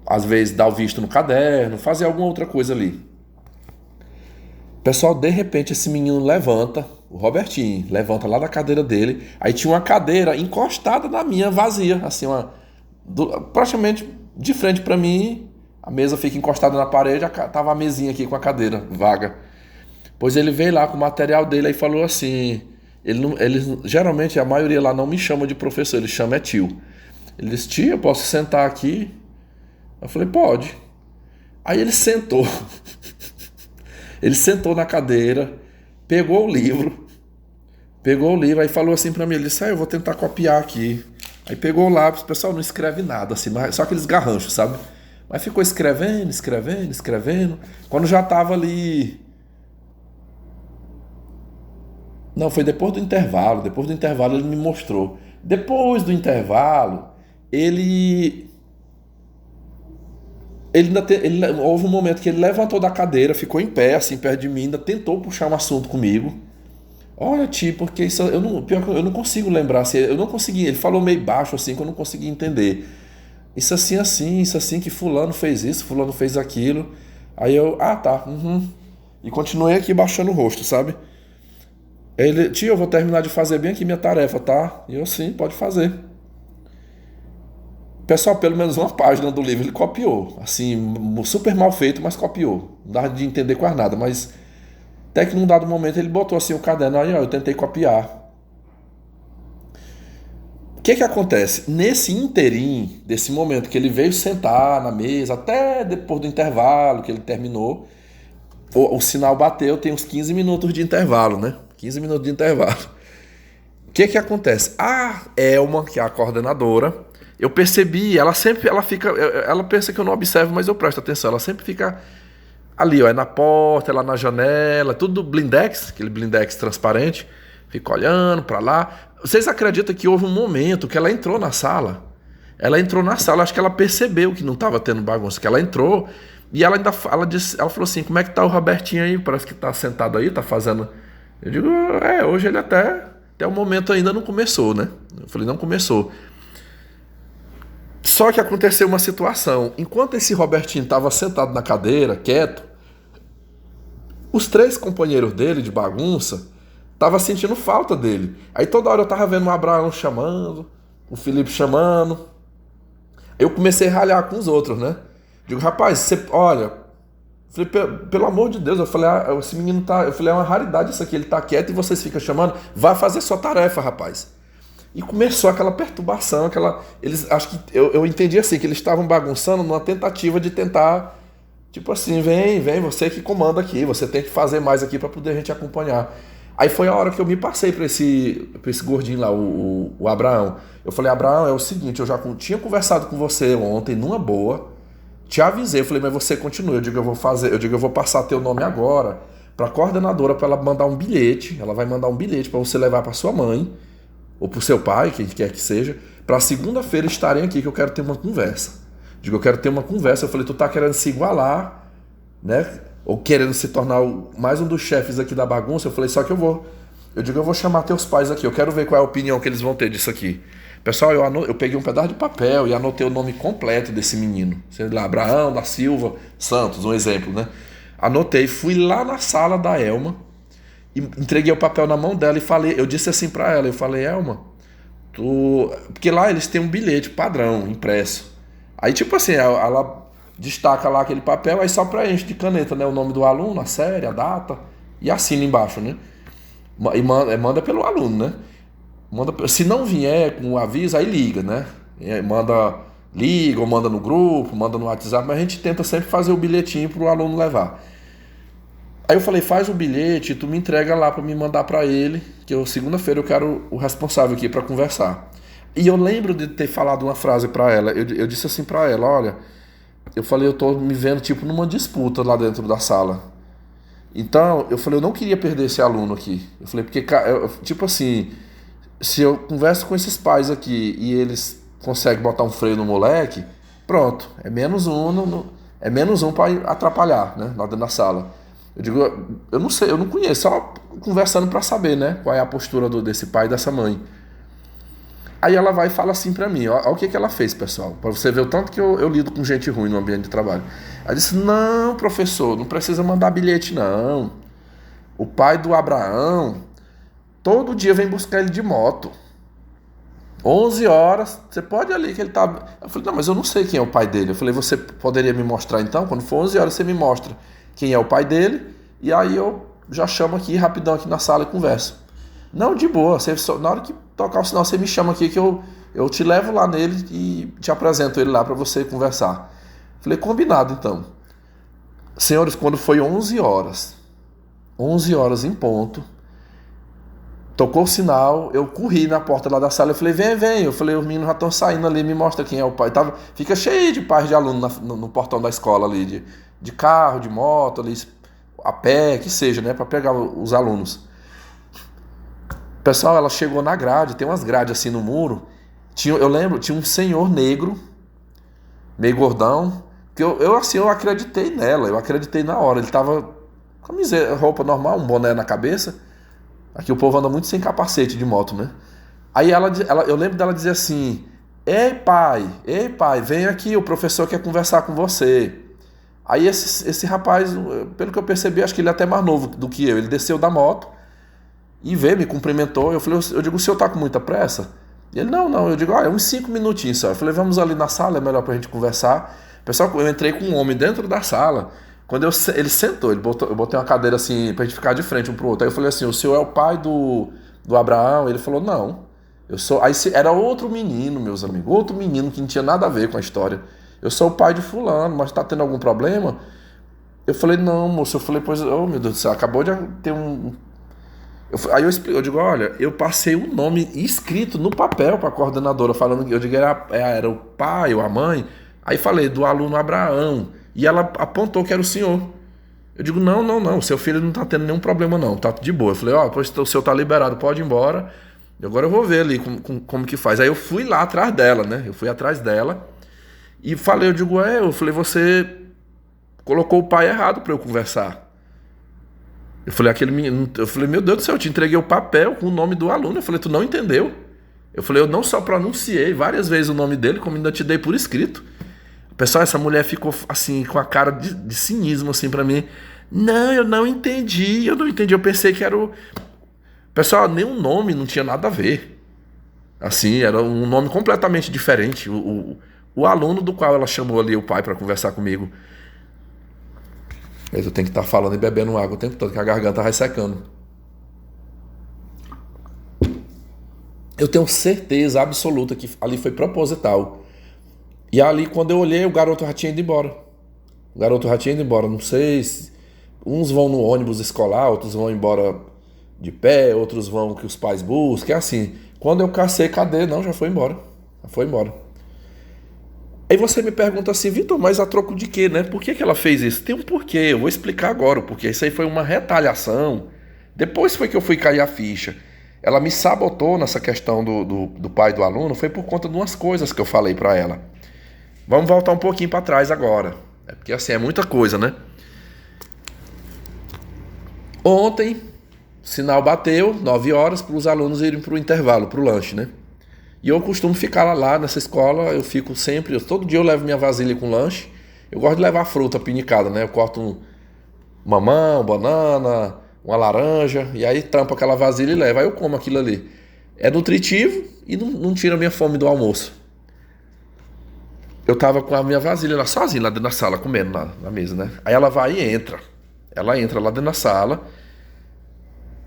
às vezes dar o visto no caderno, fazer alguma outra coisa ali. Pessoal, de repente esse menino levanta, o Robertinho, levanta lá da cadeira dele, aí tinha uma cadeira encostada na minha, vazia, assim, praticamente de frente para mim, a mesa fica encostada na parede, tava a mesinha aqui com a cadeira vaga. Pois ele veio lá com o material dele e falou assim, geralmente a maioria lá não me chama de professor, ele chama é tio. Ele disse, tio, eu posso sentar aqui? Eu falei, pode. Aí ele sentou. Ele sentou na cadeira, pegou o livro, aí falou assim pra mim, ele disse, eu vou tentar copiar aqui. Aí pegou o lápis, o pessoal não escreve nada, assim, só aqueles garranchos, sabe? Mas ficou escrevendo. Quando já tava ali... Não, foi depois do intervalo ele me mostrou. Depois do intervalo, houve um momento que ele levantou da cadeira, ficou em pé, assim, perto de mim, ainda tentou puxar um assunto comigo. Olha, tio, porque isso pior que eu não consigo lembrar, assim, eu não consegui, ele falou meio baixo, assim, que eu não consegui entender. Isso assim, que fulano fez isso, fulano fez aquilo. Aí eu, tá, E continuei aqui baixando o rosto, sabe? Ele, tio, eu vou terminar de fazer bem aqui minha tarefa, tá? E eu, sim, pode fazer. Pessoal, pelo menos uma página do livro ele copiou. Assim, super mal feito, mas copiou. Não dava de entender quase nada, mas até que num dado momento ele botou assim o caderno, aí ó, eu tentei copiar. O que acontece? Nesse interim, desse momento que ele veio sentar na mesa, até depois do intervalo que ele terminou, o sinal bateu, tem uns 15 minutos de intervalo, né? 15 minutos de intervalo. O que acontece? A Elma, que é a coordenadora, eu percebi, ela pensa que eu não observo, mas eu presto atenção, ela sempre fica ali, ó, é na porta, é lá na janela, tudo blindex, aquele blindex transparente, fica olhando pra lá. Vocês acreditam que houve um momento que ela entrou na sala? Acho que ela percebeu que não estava tendo bagunça, que ela entrou e ela falou assim, como é que tá o Robertinho aí? Parece que tá sentado aí, tá fazendo... Eu digo, hoje ele até o momento ainda não começou, né? Eu falei, não começou. Só que aconteceu uma situação. Enquanto esse Robertinho estava sentado na cadeira, quieto, os 3 companheiros dele de bagunça estavam sentindo falta dele. Aí toda hora eu tava vendo o Abraão chamando, o Felipe chamando. Eu comecei a ralhar com os outros, né? Digo, rapaz, olha... Falei, pelo amor de Deus, eu falei, esse menino tá... Eu falei, é uma raridade isso aqui, ele tá quieto e vocês ficam chamando. Vai fazer sua tarefa, rapaz. E começou aquela perturbação, acho que eu entendi assim, que eles estavam bagunçando numa tentativa de tentar, tipo assim, vem, você que comanda aqui, você tem que fazer mais aqui para poder a gente acompanhar. Aí foi a hora que eu me passei para esse gordinho lá, o Abraão. Eu falei, Abraão, é o seguinte, eu já tinha conversado com você ontem, numa boa, te avisei, eu falei, mas você continua, eu vou passar teu nome agora para a coordenadora para ela mandar um bilhete, ela vai mandar um bilhete para você levar para sua mãe, ou pro seu pai, quem quer que seja, pra segunda-feira estarem aqui que eu quero ter uma conversa. Eu quero ter uma conversa. Eu falei, tu tá querendo se igualar, né? Ou querendo se tornar mais um dos chefes aqui da bagunça. Eu falei, só que eu vou chamar teus pais aqui, eu quero ver qual é a opinião que eles vão ter disso aqui. Pessoal, eu peguei um pedaço de papel e anotei o nome completo desse menino. Sei lá, Abraão da Silva Santos, um exemplo, né? Anotei, fui lá na sala da Elma, entreguei o papel na mão dela e falei, eu disse assim pra ela, eu falei, Elma, porque lá eles têm um bilhete padrão, impresso. Aí tipo assim, ela destaca lá aquele papel, aí só preenche de caneta, né, o nome do aluno, a série, a data, e assina embaixo, né? E manda pelo aluno, né? Se não vier com o aviso, aí liga, né? Liga ou manda no grupo, manda no WhatsApp, mas a gente tenta sempre fazer o bilhetinho pro aluno levar. Aí eu falei, faz o bilhete e tu me entrega lá para me mandar para ele, que segunda-feira eu quero o responsável aqui para conversar. E eu lembro de ter falado uma frase para ela, eu disse assim para ela, olha, eu falei, eu tô me vendo tipo numa disputa lá dentro da sala. Então, eu falei, eu não queria perder esse aluno aqui. Eu falei, porque, tipo assim, se eu converso com esses pais aqui e eles conseguem botar um freio no moleque, pronto, é menos um para atrapalhar, né, lá dentro da sala. Eu digo, eu não sei, eu não conheço, só conversando para saber, né, qual é a postura desse pai e dessa mãe. Aí ela vai e fala assim pra mim, ó o que ela fez, pessoal, pra você ver o tanto que eu lido com gente ruim no ambiente de trabalho. Ela disse, não, professor, não precisa mandar bilhete, não. O pai do Abraão, todo dia vem buscar ele de moto. 11 horas, você pode ir ali que ele tá... Eu falei, não, mas eu não sei quem é o pai dele. Eu falei, você poderia me mostrar então? Quando for 11 horas, você me mostra quem é o pai dele, e aí eu já chamo aqui, rapidão, aqui na sala e converso. Não, de boa, na hora que tocar o sinal, você me chama aqui que eu te levo lá nele e te apresento ele lá para você conversar. Falei, combinado então. Senhores, quando foi 11 horas em ponto, tocou o sinal, eu corri na porta lá da sala, eu falei, vem. Eu falei, os meninos já estão saindo ali, me mostra quem é o pai. Fica cheio de pais de alunos no portão da escola ali, de carro, de moto, ali, a pé, que seja, né, para pegar os alunos. Pessoal, ela chegou na grade, tem umas grades assim no muro. Eu lembro, tinha um senhor negro, meio gordão, que eu acreditei nela, eu acreditei na hora. Ele tava com roupa normal, um boné na cabeça. Aqui o povo anda muito sem capacete de moto, né? Aí eu lembro dela dizer assim, ei pai, vem aqui, o professor quer conversar com você. Aí esse rapaz, pelo que eu percebi, acho que ele é até mais novo do que eu. Ele desceu da moto e veio, me cumprimentou. Eu digo, o senhor tá com muita pressa? E ele, não. Eu digo, é uns 5 minutinhos só. Eu falei, vamos ali na sala, é melhor pra gente conversar. Pessoal, eu entrei com um homem dentro da sala. Quando ele sentou, eu botei uma cadeira assim pra gente ficar de frente um pro outro. Aí eu falei assim, o senhor é o pai do Abraão? Ele falou, não. Eu sou. Aí era outro menino, meus amigos. Outro menino que não tinha nada a ver com a história. Eu sou o pai de fulano, mas tá tendo algum problema? Eu falei, não, moço. Eu falei, pois, oh meu Deus do céu, acabou de ter um... Aí eu digo, olha, eu passei o nome escrito no papel para a coordenadora, falando que eu digo era o pai ou a mãe. Aí falei do aluno Abraão e ela apontou que era o senhor. Eu digo, não, seu filho não tá tendo nenhum problema não, tá de boa. Eu falei, pois o senhor tá liberado, pode ir embora. E agora eu vou ver ali como que faz. Aí eu fui lá atrás dela, né? Eu fui atrás dela e falei, eu falei, você colocou o pai errado para eu conversar. Eu falei, meu Deus do céu, eu te entreguei o papel com o nome do aluno. Eu falei, tu não entendeu? Eu falei, eu não só pronunciei várias vezes o nome dele, como ainda te dei por escrito. Pessoal, essa mulher ficou assim, com a cara de cinismo assim pra mim. Não, eu não entendi. Eu pensei que era o... Pessoal, nem o nome não tinha nada a ver. Assim, era um nome completamente diferente. O aluno do qual ela chamou ali o pai pra conversar comigo. Mas eu tenho que estar falando e bebendo água o tempo todo, que a garganta vai secando. Eu tenho certeza absoluta que ali foi proposital. E ali, quando eu olhei, o garoto já tinha ido embora. Não sei se... Uns vão no ônibus escolar, outros vão embora de pé, outros vão que os pais buscam. É assim. Quando eu cacei, cadê? Não, já foi embora. Aí você me pergunta assim, Vitor, mas a troco de quê, né? Por que ela fez isso? Tem um porquê, eu vou explicar agora o porquê. Isso aí foi uma retaliação. Depois foi que eu fui cair a ficha. Ela me sabotou nessa questão do pai do aluno, foi por conta de umas coisas que eu falei pra ela. Vamos voltar um pouquinho pra trás agora. É porque assim, é muita coisa, né? Ontem, o sinal bateu, 9 horas, para os alunos irem pro intervalo, pro lanche, né? E eu costumo ficar lá nessa escola, eu fico sempre, todo dia eu levo minha vasilha com lanche. Eu gosto de levar fruta pinicada, né? Eu corto um mamão, banana, uma laranja, e aí tampo aquela vasilha e levo. Aí eu como aquilo ali. É nutritivo e não tira a minha fome do almoço. Eu tava com a minha vasilha lá sozinha, lá dentro da sala, comendo na mesa, né? Aí ela vai e entra. Ela entra lá dentro da sala.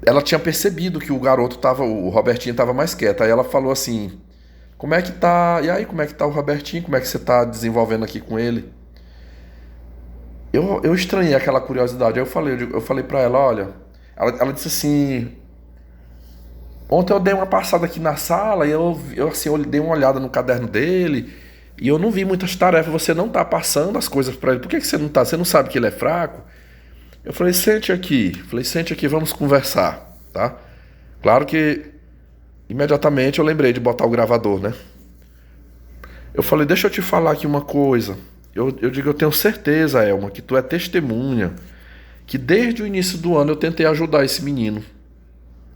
Ela tinha percebido que o garoto tava, o Robertinho tava mais quieto. Aí ela falou assim, como é que tá? E aí, como é que tá o Robertinho? Como é que você tá desenvolvendo aqui com ele? Eu estranhei aquela curiosidade. Aí eu falei pra ela, olha... Ela disse assim... Ontem eu dei uma passada aqui na sala e eu dei uma olhada no caderno dele e eu não vi muitas tarefas. Você não tá passando as coisas pra ele. Por que você não tá? Você não sabe que ele é fraco? Eu falei, sente aqui, vamos conversar, tá? Claro que imediatamente eu lembrei de botar o gravador, né? Eu falei, deixa eu te falar aqui uma coisa. Eu digo, eu tenho certeza, Elma, que tu é testemunha, que desde o início do ano eu tentei ajudar esse menino.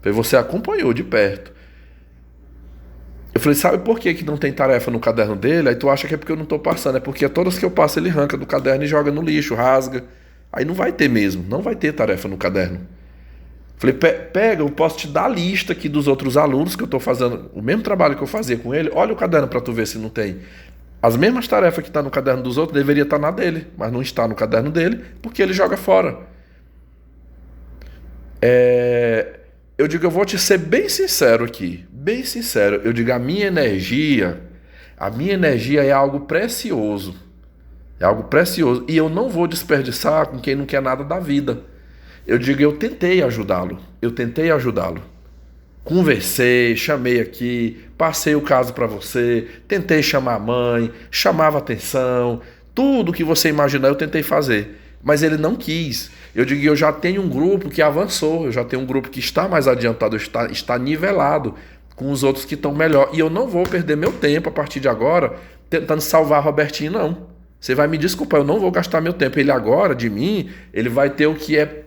E você acompanhou de perto. Eu falei, sabe por que que não tem tarefa no caderno dele? Aí tu acha que é porque eu não tô passando. É porque todas que eu passo ele arranca do caderno e joga no lixo, rasga. Aí não vai ter mesmo, não vai ter tarefa no caderno. Falei, pega, eu posso te dar a lista aqui dos outros alunos que eu tô fazendo o mesmo trabalho que eu fazia com ele. Olha o caderno para tu ver se não tem. As mesmas tarefas que tá no caderno dos outros deveria estar na dele, mas não está no caderno dele porque ele joga fora. Eu digo, eu vou te ser bem sincero aqui, bem sincero. Eu digo, a minha energia é algo precioso. É algo precioso. E eu não vou desperdiçar com quem não quer nada da vida. Eu digo, eu tentei ajudá-lo. Eu tentei ajudá-lo. Conversei, chamei aqui, passei o caso para você, tentei chamar a mãe, chamava atenção, tudo que você imaginar eu tentei fazer. Mas ele não quis. Eu digo, eu já tenho um grupo que avançou, eu já tenho um grupo que está mais adiantado, está nivelado com os outros que estão melhor. E eu não vou perder meu tempo a partir de agora tentando salvar Robertinho, não. Você vai me desculpar, eu não vou gastar meu tempo. Ele agora, de mim, ele vai ter o que é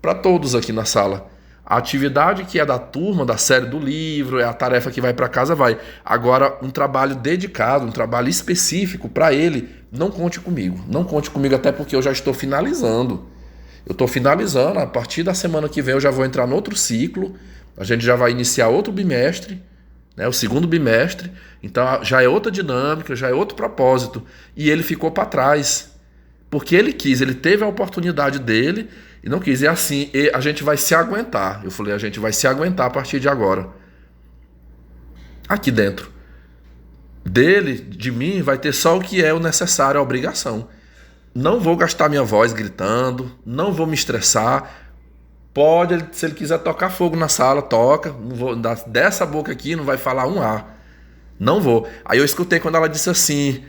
para todos aqui na sala. A atividade que é da turma, da série do livro, é a tarefa que vai para casa, vai. Agora, um trabalho dedicado, um trabalho específico para ele, não conte comigo. Não conte comigo, até porque eu já estou finalizando. Eu estou finalizando, a partir da semana que vem eu já vou entrar no outro ciclo, a gente já vai iniciar outro bimestre, né, o segundo bimestre, então já é outra dinâmica, já é outro propósito. E ele ficou para trás, porque ele quis, ele teve a oportunidade dele e não quis. E assim, a gente vai se aguentar. Eu falei, a gente vai se aguentar a partir de agora. Aqui dentro dele, de mim, vai ter só o que é o necessário, a obrigação. Não vou gastar minha voz gritando, não vou me estressar. Pode, se ele quiser tocar fogo na sala, toca. Não vou, dessa boca aqui não vai falar um A. Não vou. Aí eu escutei quando ela disse assim,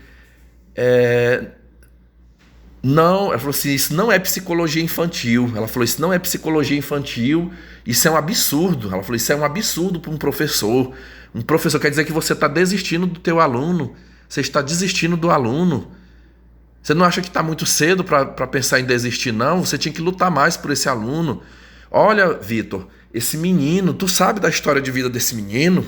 não, ela falou assim, isso não é psicologia infantil. Ela falou, isso não é psicologia infantil, isso é um absurdo. Ela falou, isso é um absurdo para um professor. Um professor quer dizer que você está desistindo do teu aluno. Você está desistindo do aluno. Você não acha que está muito cedo para pensar em desistir, não? Você tinha que lutar mais por esse aluno. Olha, Vitor, esse menino, tu sabe da história de vida desse menino?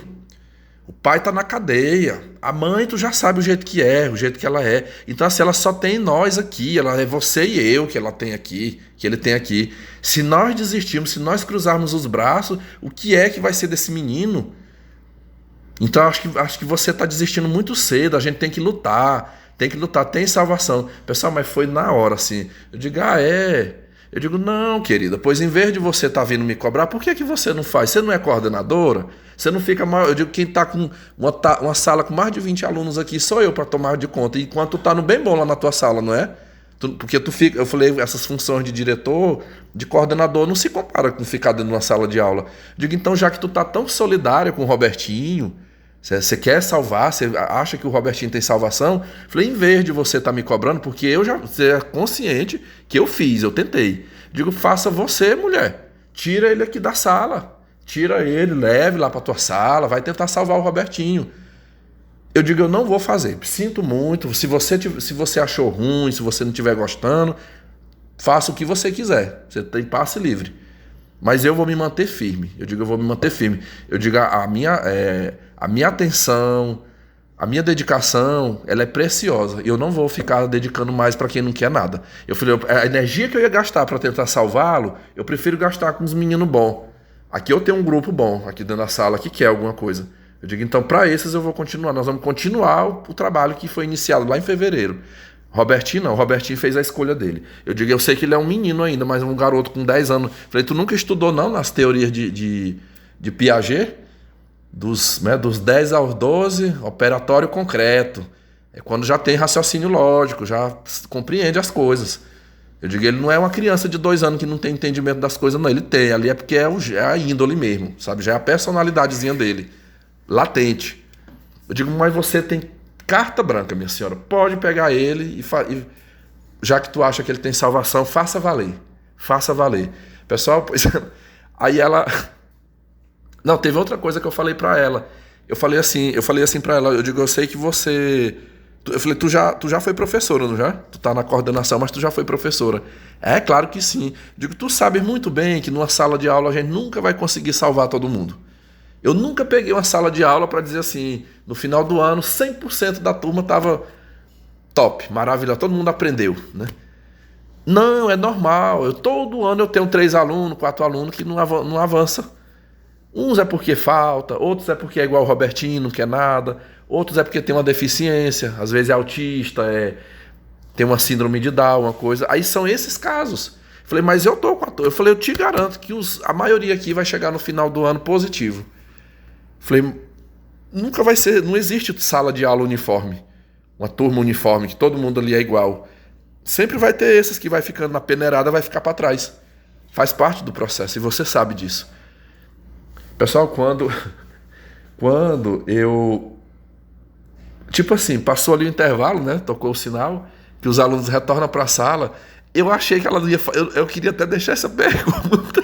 O pai tá na cadeia. A mãe, tu já sabe o jeito que é, o jeito que ela é. Então, assim, ela só tem nós aqui. Ela é você e eu que ela tem aqui, que ele tem aqui. Se nós desistirmos, se nós cruzarmos os braços, o que é que vai ser desse menino? Então, acho que você tá desistindo muito cedo. A gente tem que lutar. Tem que lutar, tem salvação. Pessoal, mas foi na hora, assim. Eu digo, Eu digo, não, querida, pois em vez de você estar vindo me cobrar, por que você não faz? Você não é coordenadora? Você não fica mal. Eu digo, quem está com uma sala com mais de 20 alunos aqui, sou eu para tomar de conta. Enquanto tu tá no bem bom lá na tua sala, não é? Porque tu fica, eu falei, essas funções de diretor, de coordenador, não se compara com ficar dentro de uma sala de aula. Eu digo, então, já que tu tá tão solidária com o Robertinho, você quer salvar, você acha que o Robertinho tem salvação? Falei, em vez de você estar me cobrando, porque você é consciente que eu fiz, eu tentei. Digo, faça você, mulher. Tira ele aqui da sala. Tira ele, leve lá para tua sala, vai tentar salvar o Robertinho. Eu digo, eu não vou fazer. Sinto muito. Se você achou ruim, se você não estiver gostando, faça o que você quiser. Você tem passe livre. Mas eu vou me manter firme. Eu digo, eu vou me manter firme. Eu digo, a minha atenção, a minha dedicação, ela é preciosa. Eu não vou ficar dedicando mais para quem não quer nada. Eu falei, a energia que eu ia gastar para tentar salvá-lo, eu prefiro gastar com os meninos bons. Aqui eu tenho um grupo bom, aqui dentro da sala, que quer alguma coisa. Eu digo, então, para esses eu vou continuar. Nós vamos continuar o trabalho que foi iniciado lá em fevereiro. Robertinho não, Robertinho fez a escolha dele. Eu digo, eu sei que ele é um menino ainda, mas um garoto com 10 anos. Falei, tu nunca estudou não nas teorias de Piaget? Dos 10 aos 12, operatório concreto. É quando já tem raciocínio lógico, já compreende as coisas. Eu digo, ele não é uma criança de 2 anos que não tem entendimento das coisas, não. Ele tem, ali é porque é a índole mesmo, sabe? Já é a personalidadezinha dele, latente. Eu digo, mas você tem carta branca, minha senhora. Pode pegar ele e já que tu acha que ele tem salvação, faça valer. Faça valer. Pessoal, pois, aí ela... Não, teve outra coisa que eu falei pra ela. Eu falei assim pra ela, eu digo, eu sei que você... Eu falei, tu já foi professora, não já? Tu tá na coordenação, mas tu já foi professora. É, claro que sim. Eu digo, tu sabe muito bem que numa sala de aula a gente nunca vai conseguir salvar todo mundo. Eu nunca peguei uma sala de aula para dizer assim, no final do ano, 100% da turma estava top, maravilhoso, todo mundo aprendeu, né? Não, é normal. Todo ano eu tenho 3 alunos, 4 alunos que não avança. Uns é porque falta, outros é porque é igual o Robertinho, não quer nada, outros é porque tem uma deficiência, às vezes é autista, tem uma síndrome de Down, uma coisa. Aí são esses casos. Falei, mas eu tô com a turma. Eu falei, eu te garanto que a maioria aqui vai chegar no final do ano positivo. Falei, nunca vai ser, não existe sala de aula uniforme, uma turma uniforme, que todo mundo ali é igual. Sempre vai ter esses que vai ficando na peneirada, vai ficar para trás. Faz parte do processo e você sabe disso. Pessoal, quando eu... Tipo assim, passou ali o intervalo, né? Tocou o sinal, que os alunos retornam para a sala. Eu achei que ela ia... Eu queria até deixar essa pergunta.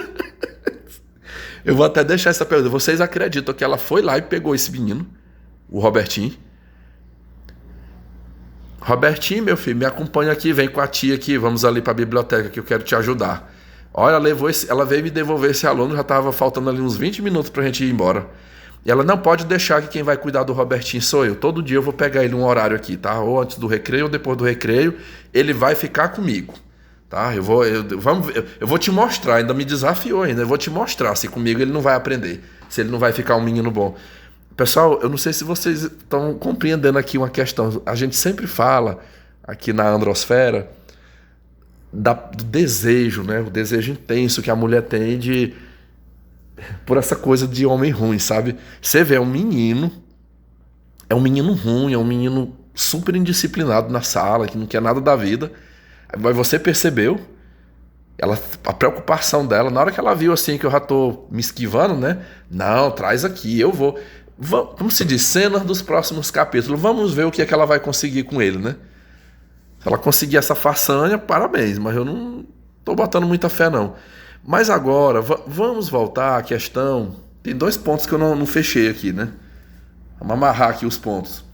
Eu vou até deixar essa pergunta. Vocês acreditam que ela foi lá e pegou esse menino, o Robertinho? Robertinho, meu filho, me acompanha aqui, vem com a tia aqui, vamos ali para a biblioteca que eu quero te ajudar. Olha, ela veio me devolver esse aluno, já estava faltando ali uns 20 minutos para a gente ir embora. E ela, não pode deixar que quem vai cuidar do Robertinho sou eu. Todo dia eu vou pegar ele um horário aqui, tá? Ou antes do recreio ou depois do recreio, ele vai ficar comigo, tá? Eu vou te mostrar, ainda me desafiou ainda, eu vou te mostrar se comigo ele não vai aprender, se ele não vai ficar um menino bom. Pessoal, eu não sei se vocês estão compreendendo aqui uma questão. A gente sempre fala aqui na Androsfera do desejo, né? O desejo intenso que a mulher tem por essa coisa de homem ruim, sabe? Você vê, é um menino ruim, é um menino super indisciplinado na sala, que não quer nada da vida. Mas você percebeu a preocupação dela, na hora que ela viu assim que eu já tô me esquivando, né? Não, traz aqui, eu vou. Como se diz, cenas dos próximos capítulos. Vamos ver o que é que ela vai conseguir com ele, né? Se ela conseguir essa façanha, parabéns, mas eu não tô botando muita fé, não. Mas agora, vamos voltar à questão. Tem 2 pontos que eu não fechei aqui, né? Vamos amarrar aqui os pontos.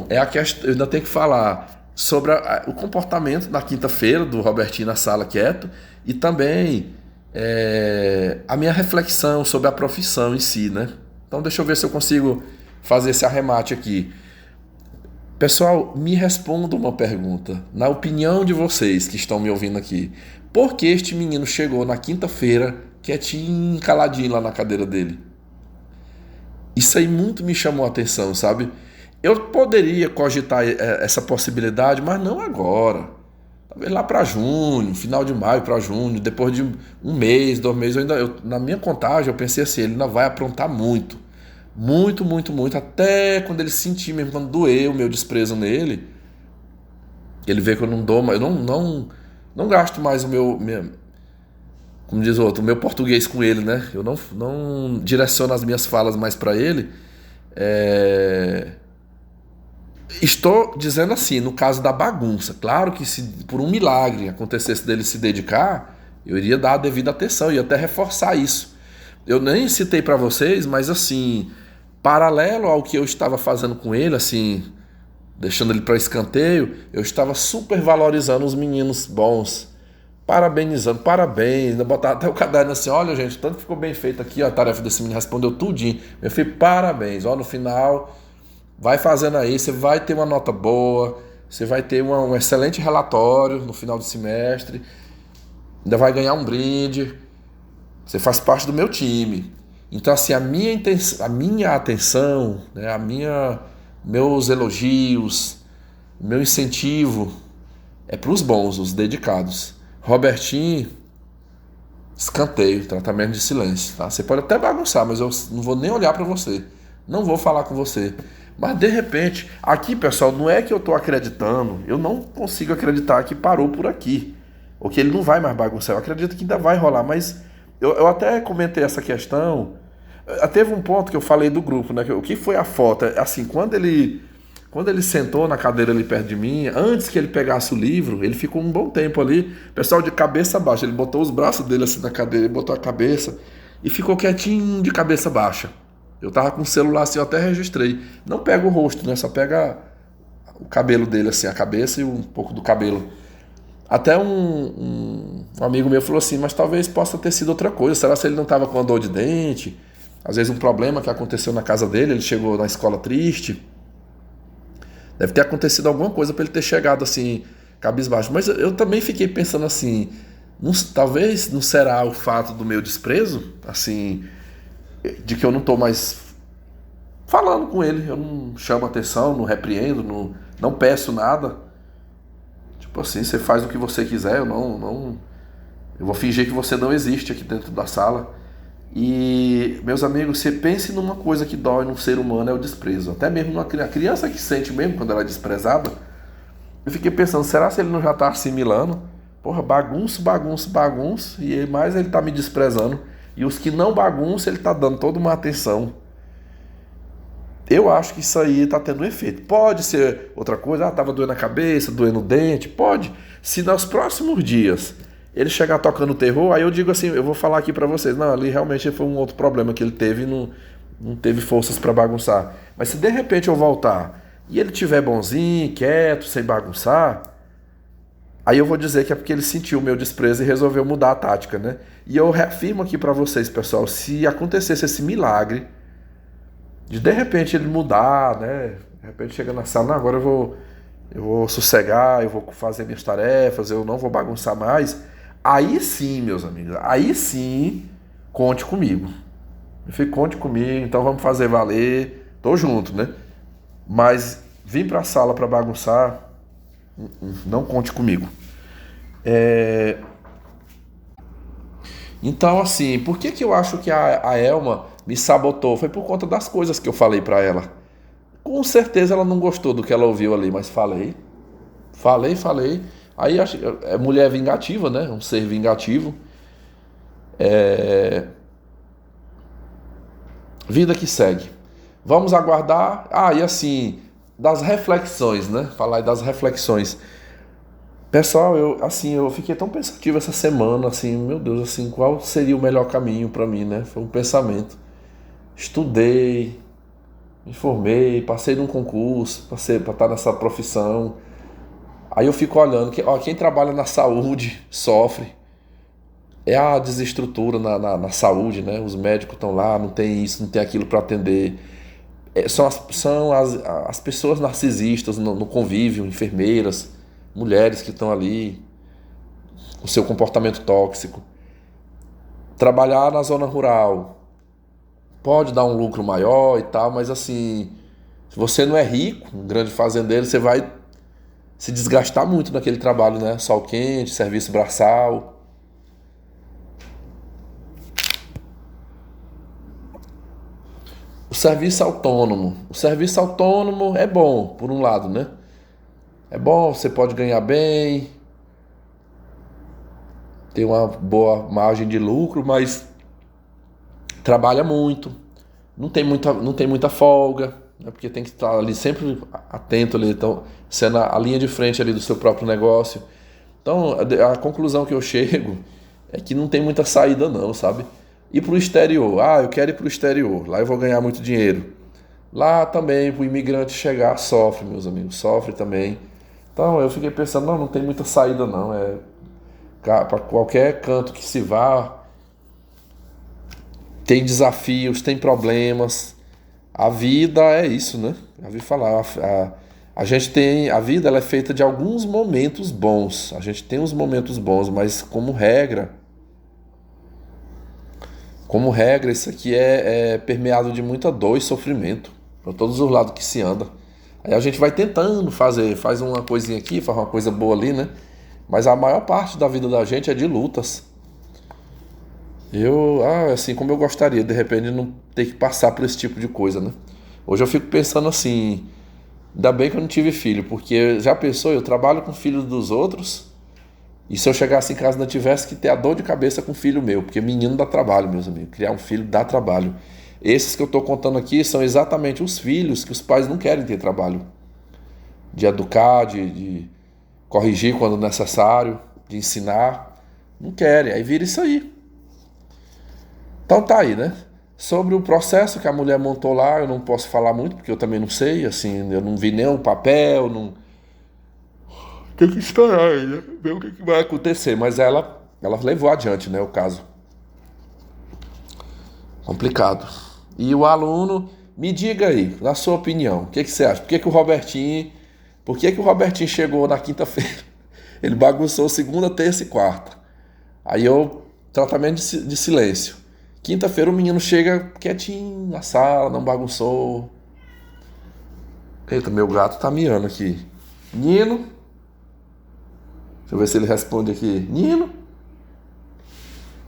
É a questão, eu ainda tenho que falar sobre o comportamento na quinta-feira do Robertinho na sala quieto e também a minha reflexão sobre a profissão em si, né? Então deixa eu ver se eu consigo fazer esse arremate aqui. Pessoal, me responda uma pergunta. Na opinião de vocês que estão me ouvindo aqui, por que este menino chegou na quinta-feira quietinho, caladinho lá na cadeira dele? Isso aí muito me chamou a atenção, sabe? Eu poderia cogitar essa possibilidade, mas não agora. Talvez lá para junho, final de maio para junho, depois de um mês, 2 meses, na minha contagem eu pensei assim, ele ainda vai aprontar muito. Muito, muito, muito, até quando ele sentir mesmo, quando doer o meu desprezo nele, ele vê que eu não dou, eu não gasto mais como diz o outro, o meu português com ele, né? Eu não direciono as minhas falas mais para ele. Estou dizendo assim, no caso da bagunça, claro que se por um milagre acontecesse dele se dedicar, eu iria dar a devida atenção, ia até reforçar isso. Eu nem citei para vocês, mas assim, paralelo ao que eu estava fazendo com ele, assim, deixando ele para escanteio, eu estava super valorizando os meninos bons, parabenizando, parabéns, botar até o caderno assim, olha gente, tanto ficou bem feito aqui, ó, a tarefa desse menino respondeu tudinho, meu filho, parabéns, ó, no final, vai fazendo aí, você vai ter uma nota boa, você vai ter um excelente relatório no final do semestre, ainda vai ganhar um brinde, você faz parte do meu time. Então, assim, a minha atenção, né, meus elogios, meu incentivo é para os bons, os dedicados. Robertinho, escanteio, tratamento de silêncio. Tá? Você pode até bagunçar, mas eu não vou nem olhar para você. Não vou falar com você. Mas, de repente, aqui, pessoal, não é que eu estou acreditando, eu não consigo acreditar que parou por aqui. Ou que ele não vai mais bagunçar. Eu acredito que ainda vai rolar, mas eu até comentei essa questão. Teve um ponto que eu falei do grupo, né? O que foi a foto? Assim, quando ele sentou na cadeira ali perto de mim, antes que ele pegasse o livro, ele ficou um bom tempo ali, pessoal de cabeça baixa. Ele botou os braços dele assim na cadeira, ele botou a cabeça e ficou quietinho de cabeça baixa. Eu tava com o celular assim, eu até registrei. Não pega o rosto, né? Só pega o cabelo dele assim, a cabeça e um pouco do cabelo. Até um amigo meu falou assim, mas talvez possa ter sido outra coisa. Será que ele não tava com uma dor de dente? Às vezes um problema que aconteceu na casa dele, ele chegou na escola triste. Deve ter acontecido alguma coisa para ele ter chegado assim, cabisbaixo. Mas eu também fiquei pensando assim, talvez não será o fato do meu desprezo, assim, de que eu não tô mais falando com ele, eu não chamo atenção, não repreendo, não peço nada. Tipo assim, você faz o que você quiser, eu vou fingir que você não existe aqui dentro da sala. E, meus amigos, você pense numa coisa que dói num ser humano, é o desprezo. Até mesmo a criança que sente mesmo quando ela é desprezada. Eu fiquei pensando, será que ele não já está assimilando? Porra, bagunço, e mais ele está me desprezando. E os que não bagunçam, ele está dando toda uma atenção. Eu acho que isso aí está tendo um efeito. Pode ser outra coisa, estava doendo a cabeça, doendo o dente, pode. Se nos próximos dias ele chegar tocando terror, aí eu digo assim, eu vou falar aqui pra vocês, não, ali realmente foi um outro problema que ele teve e não teve forças pra bagunçar. Mas se de repente eu voltar e ele tiver bonzinho, quieto, sem bagunçar, aí eu vou dizer que é porque ele sentiu o meu desprezo e resolveu mudar a tática, né? E eu reafirmo aqui pra vocês, pessoal, se acontecesse esse milagre de repente ele mudar, né? De repente chega na sala, não, agora eu vou sossegar, eu vou fazer minhas tarefas, eu não vou bagunçar mais. Aí sim, meus amigos, aí sim, conte comigo. Conte comigo, então vamos fazer valer. Tô junto, né? Mas vir pra sala pra bagunçar, não conte comigo. Então, assim, por que eu acho que a Elma me sabotou? Foi por conta das coisas que eu falei pra ela. Com certeza ela não gostou do que ela ouviu ali, mas falei. Falei. Aí é mulher vingativa, né? Um ser vingativo. Vida que segue. Vamos aguardar. Ah, e assim, das reflexões, né? Falar aí das reflexões. Pessoal, eu fiquei tão pensativo essa semana, assim, meu Deus, assim, qual seria o melhor caminho pra mim, né? Foi um pensamento. Estudei, me formei, passei num concurso, passei para estar nessa profissão. Aí eu fico olhando, quem trabalha na saúde sofre. É a desestrutura na saúde, né? Os médicos estão lá, não tem isso, não tem aquilo para atender. São as pessoas narcisistas no convívio, enfermeiras, mulheres que estão ali, o seu comportamento tóxico. Trabalhar na zona rural pode dar um lucro maior e tal, mas assim, se você não é rico, um grande fazendeiro, você vai se desgastar muito naquele trabalho, né? Sol quente, serviço braçal. O serviço autônomo. O serviço autônomo é bom, por um lado, né? É bom, você pode ganhar bem, ter uma boa margem de lucro, mas trabalha muito, não tem muita folga, né? Porque tem que estar ali sempre atento ali, então, sendo a linha de frente ali do seu próprio negócio. Então, a conclusão que eu chego é que não tem muita saída não, sabe? Ir para o exterior, eu quero ir para o exterior, lá eu vou ganhar muito dinheiro. Lá também, para o imigrante chegar, sofre, meus amigos, sofre também. Então, eu fiquei pensando, não tem muita saída não, para qualquer canto que se vá, tem desafios, tem problemas. A vida é isso, né? Já ouvi falar. A gente tem. A vida ela é feita de alguns momentos bons. A gente tem uns momentos bons, mas como regra, isso aqui é permeado de muita dor e sofrimento. Para todos os lados que se anda. Aí a gente vai tentando faz uma coisinha aqui, faz uma coisa boa ali, né? Mas a maior parte da vida da gente é de lutas. Assim, como eu gostaria, de repente, não ter que passar por esse tipo de coisa, né? Hoje eu fico pensando assim, ainda bem que eu não tive filho, porque já pensou, eu trabalho com filhos dos outros, e se eu chegasse em casa e não tivesse que ter a dor de cabeça com o filho meu, porque menino dá trabalho, meus amigos, criar um filho dá trabalho. Esses que eu estou contando aqui são exatamente os filhos que os pais não querem ter trabalho. De educar, de corrigir quando necessário, de ensinar, não querem, aí vira isso aí. Então tá aí, né? Sobre o processo que a mulher montou lá, eu não posso falar muito, porque eu também não sei, assim, eu não vi nem o papel, não... Tem que esperar aí, né? Ver o que vai acontecer, mas ela levou adiante, né, o caso. Complicado. E o aluno, me diga aí, na sua opinião, o que você acha? Por que que o Robertinho chegou na quinta-feira? Ele bagunçou segunda, terça e quarta. Aí tratamento de silêncio. Quinta-feira o menino chega quietinho na sala, não bagunçou. Eita, meu gato tá miando aqui. Nino. Deixa eu ver se ele responde aqui. Nino.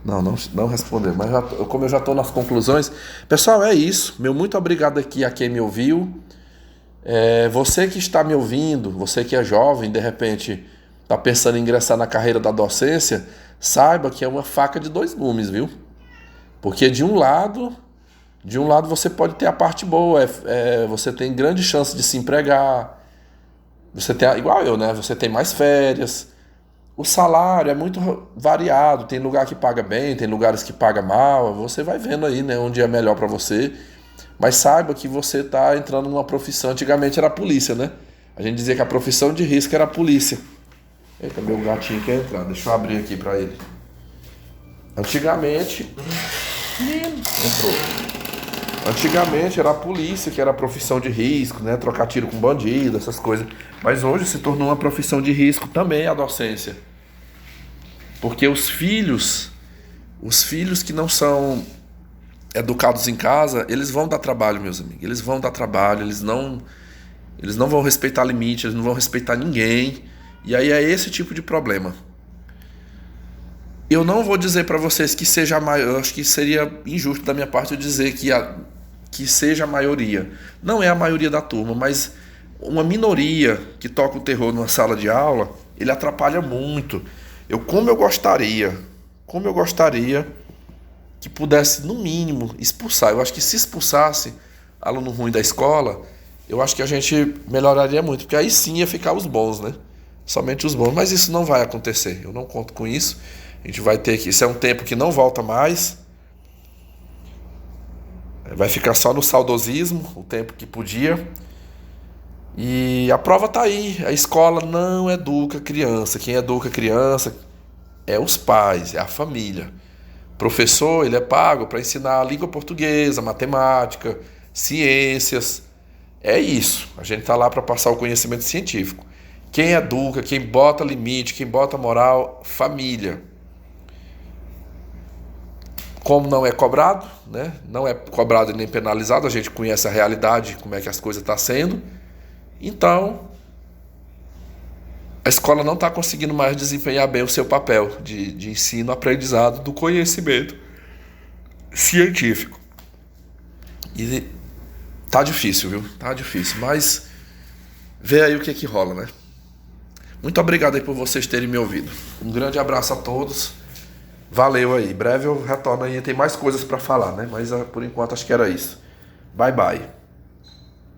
Não respondeu. Mas como eu já estou nas conclusões. Pessoal, é isso. Meu muito obrigado aqui a quem me ouviu. Você que está me ouvindo, você que é jovem, de repente está pensando em ingressar na carreira da docência, saiba que é uma faca de dois gumes, viu? Porque de um lado você pode ter a parte boa, você tem grande chance de se empregar, você tem, igual eu, né? Você tem mais férias, o salário é muito variado, tem lugar que paga bem, tem lugares que paga mal, você vai vendo aí, né, onde é melhor para você, mas saiba que você está entrando numa profissão, antigamente era a polícia, né? A gente dizia que a profissão de risco era a polícia. Eita, meu gatinho quer entrar, deixa eu abrir aqui para ele. Antigamente era a polícia, que era a profissão de risco, né? Trocar tiro com bandido, essas coisas. Mas hoje se tornou uma profissão de risco também a docência. Porque os filhos que não são educados em casa, eles vão dar trabalho, meus amigos. Eles vão dar trabalho, eles não vão respeitar limite, eles não vão respeitar ninguém. E aí é esse tipo de problema. Eu não vou dizer para vocês que seja a maioria, eu acho que seria injusto da minha parte eu dizer que seja a maioria. Não é a maioria da turma, mas uma minoria que toca o terror numa sala de aula, ele atrapalha muito. Como eu gostaria que pudesse, no mínimo, expulsar. Eu acho que se expulsasse aluno ruim da escola, eu acho que a gente melhoraria muito, porque aí sim ia ficar os bons, né? Somente os bons, mas isso não vai acontecer, eu não conto com isso. A gente vai ter que... Isso é um tempo que não volta mais. Vai ficar só no saudosismo, o tempo que podia. E a prova tá aí. A escola não educa criança. Quem educa criança é os pais, é a família. O professor, ele é pago para ensinar a língua portuguesa, matemática, ciências. É isso. A gente tá lá para passar o conhecimento científico. Quem educa, quem bota limite, quem bota moral, família. Como não é cobrado, né? Não é cobrado e nem penalizado, a gente conhece a realidade, como é que as coisas estão sendo. Então, a escola não está conseguindo mais desempenhar bem o seu papel de ensino, aprendizado do conhecimento científico. E tá difícil, viu? Tá difícil, mas vê aí o que rola, né? Muito obrigado aí por vocês terem me ouvido. Um grande abraço a todos. Valeu aí. Breve eu retorno aí. Tem mais coisas para falar, né? Mas por enquanto acho que era isso. Bye, bye.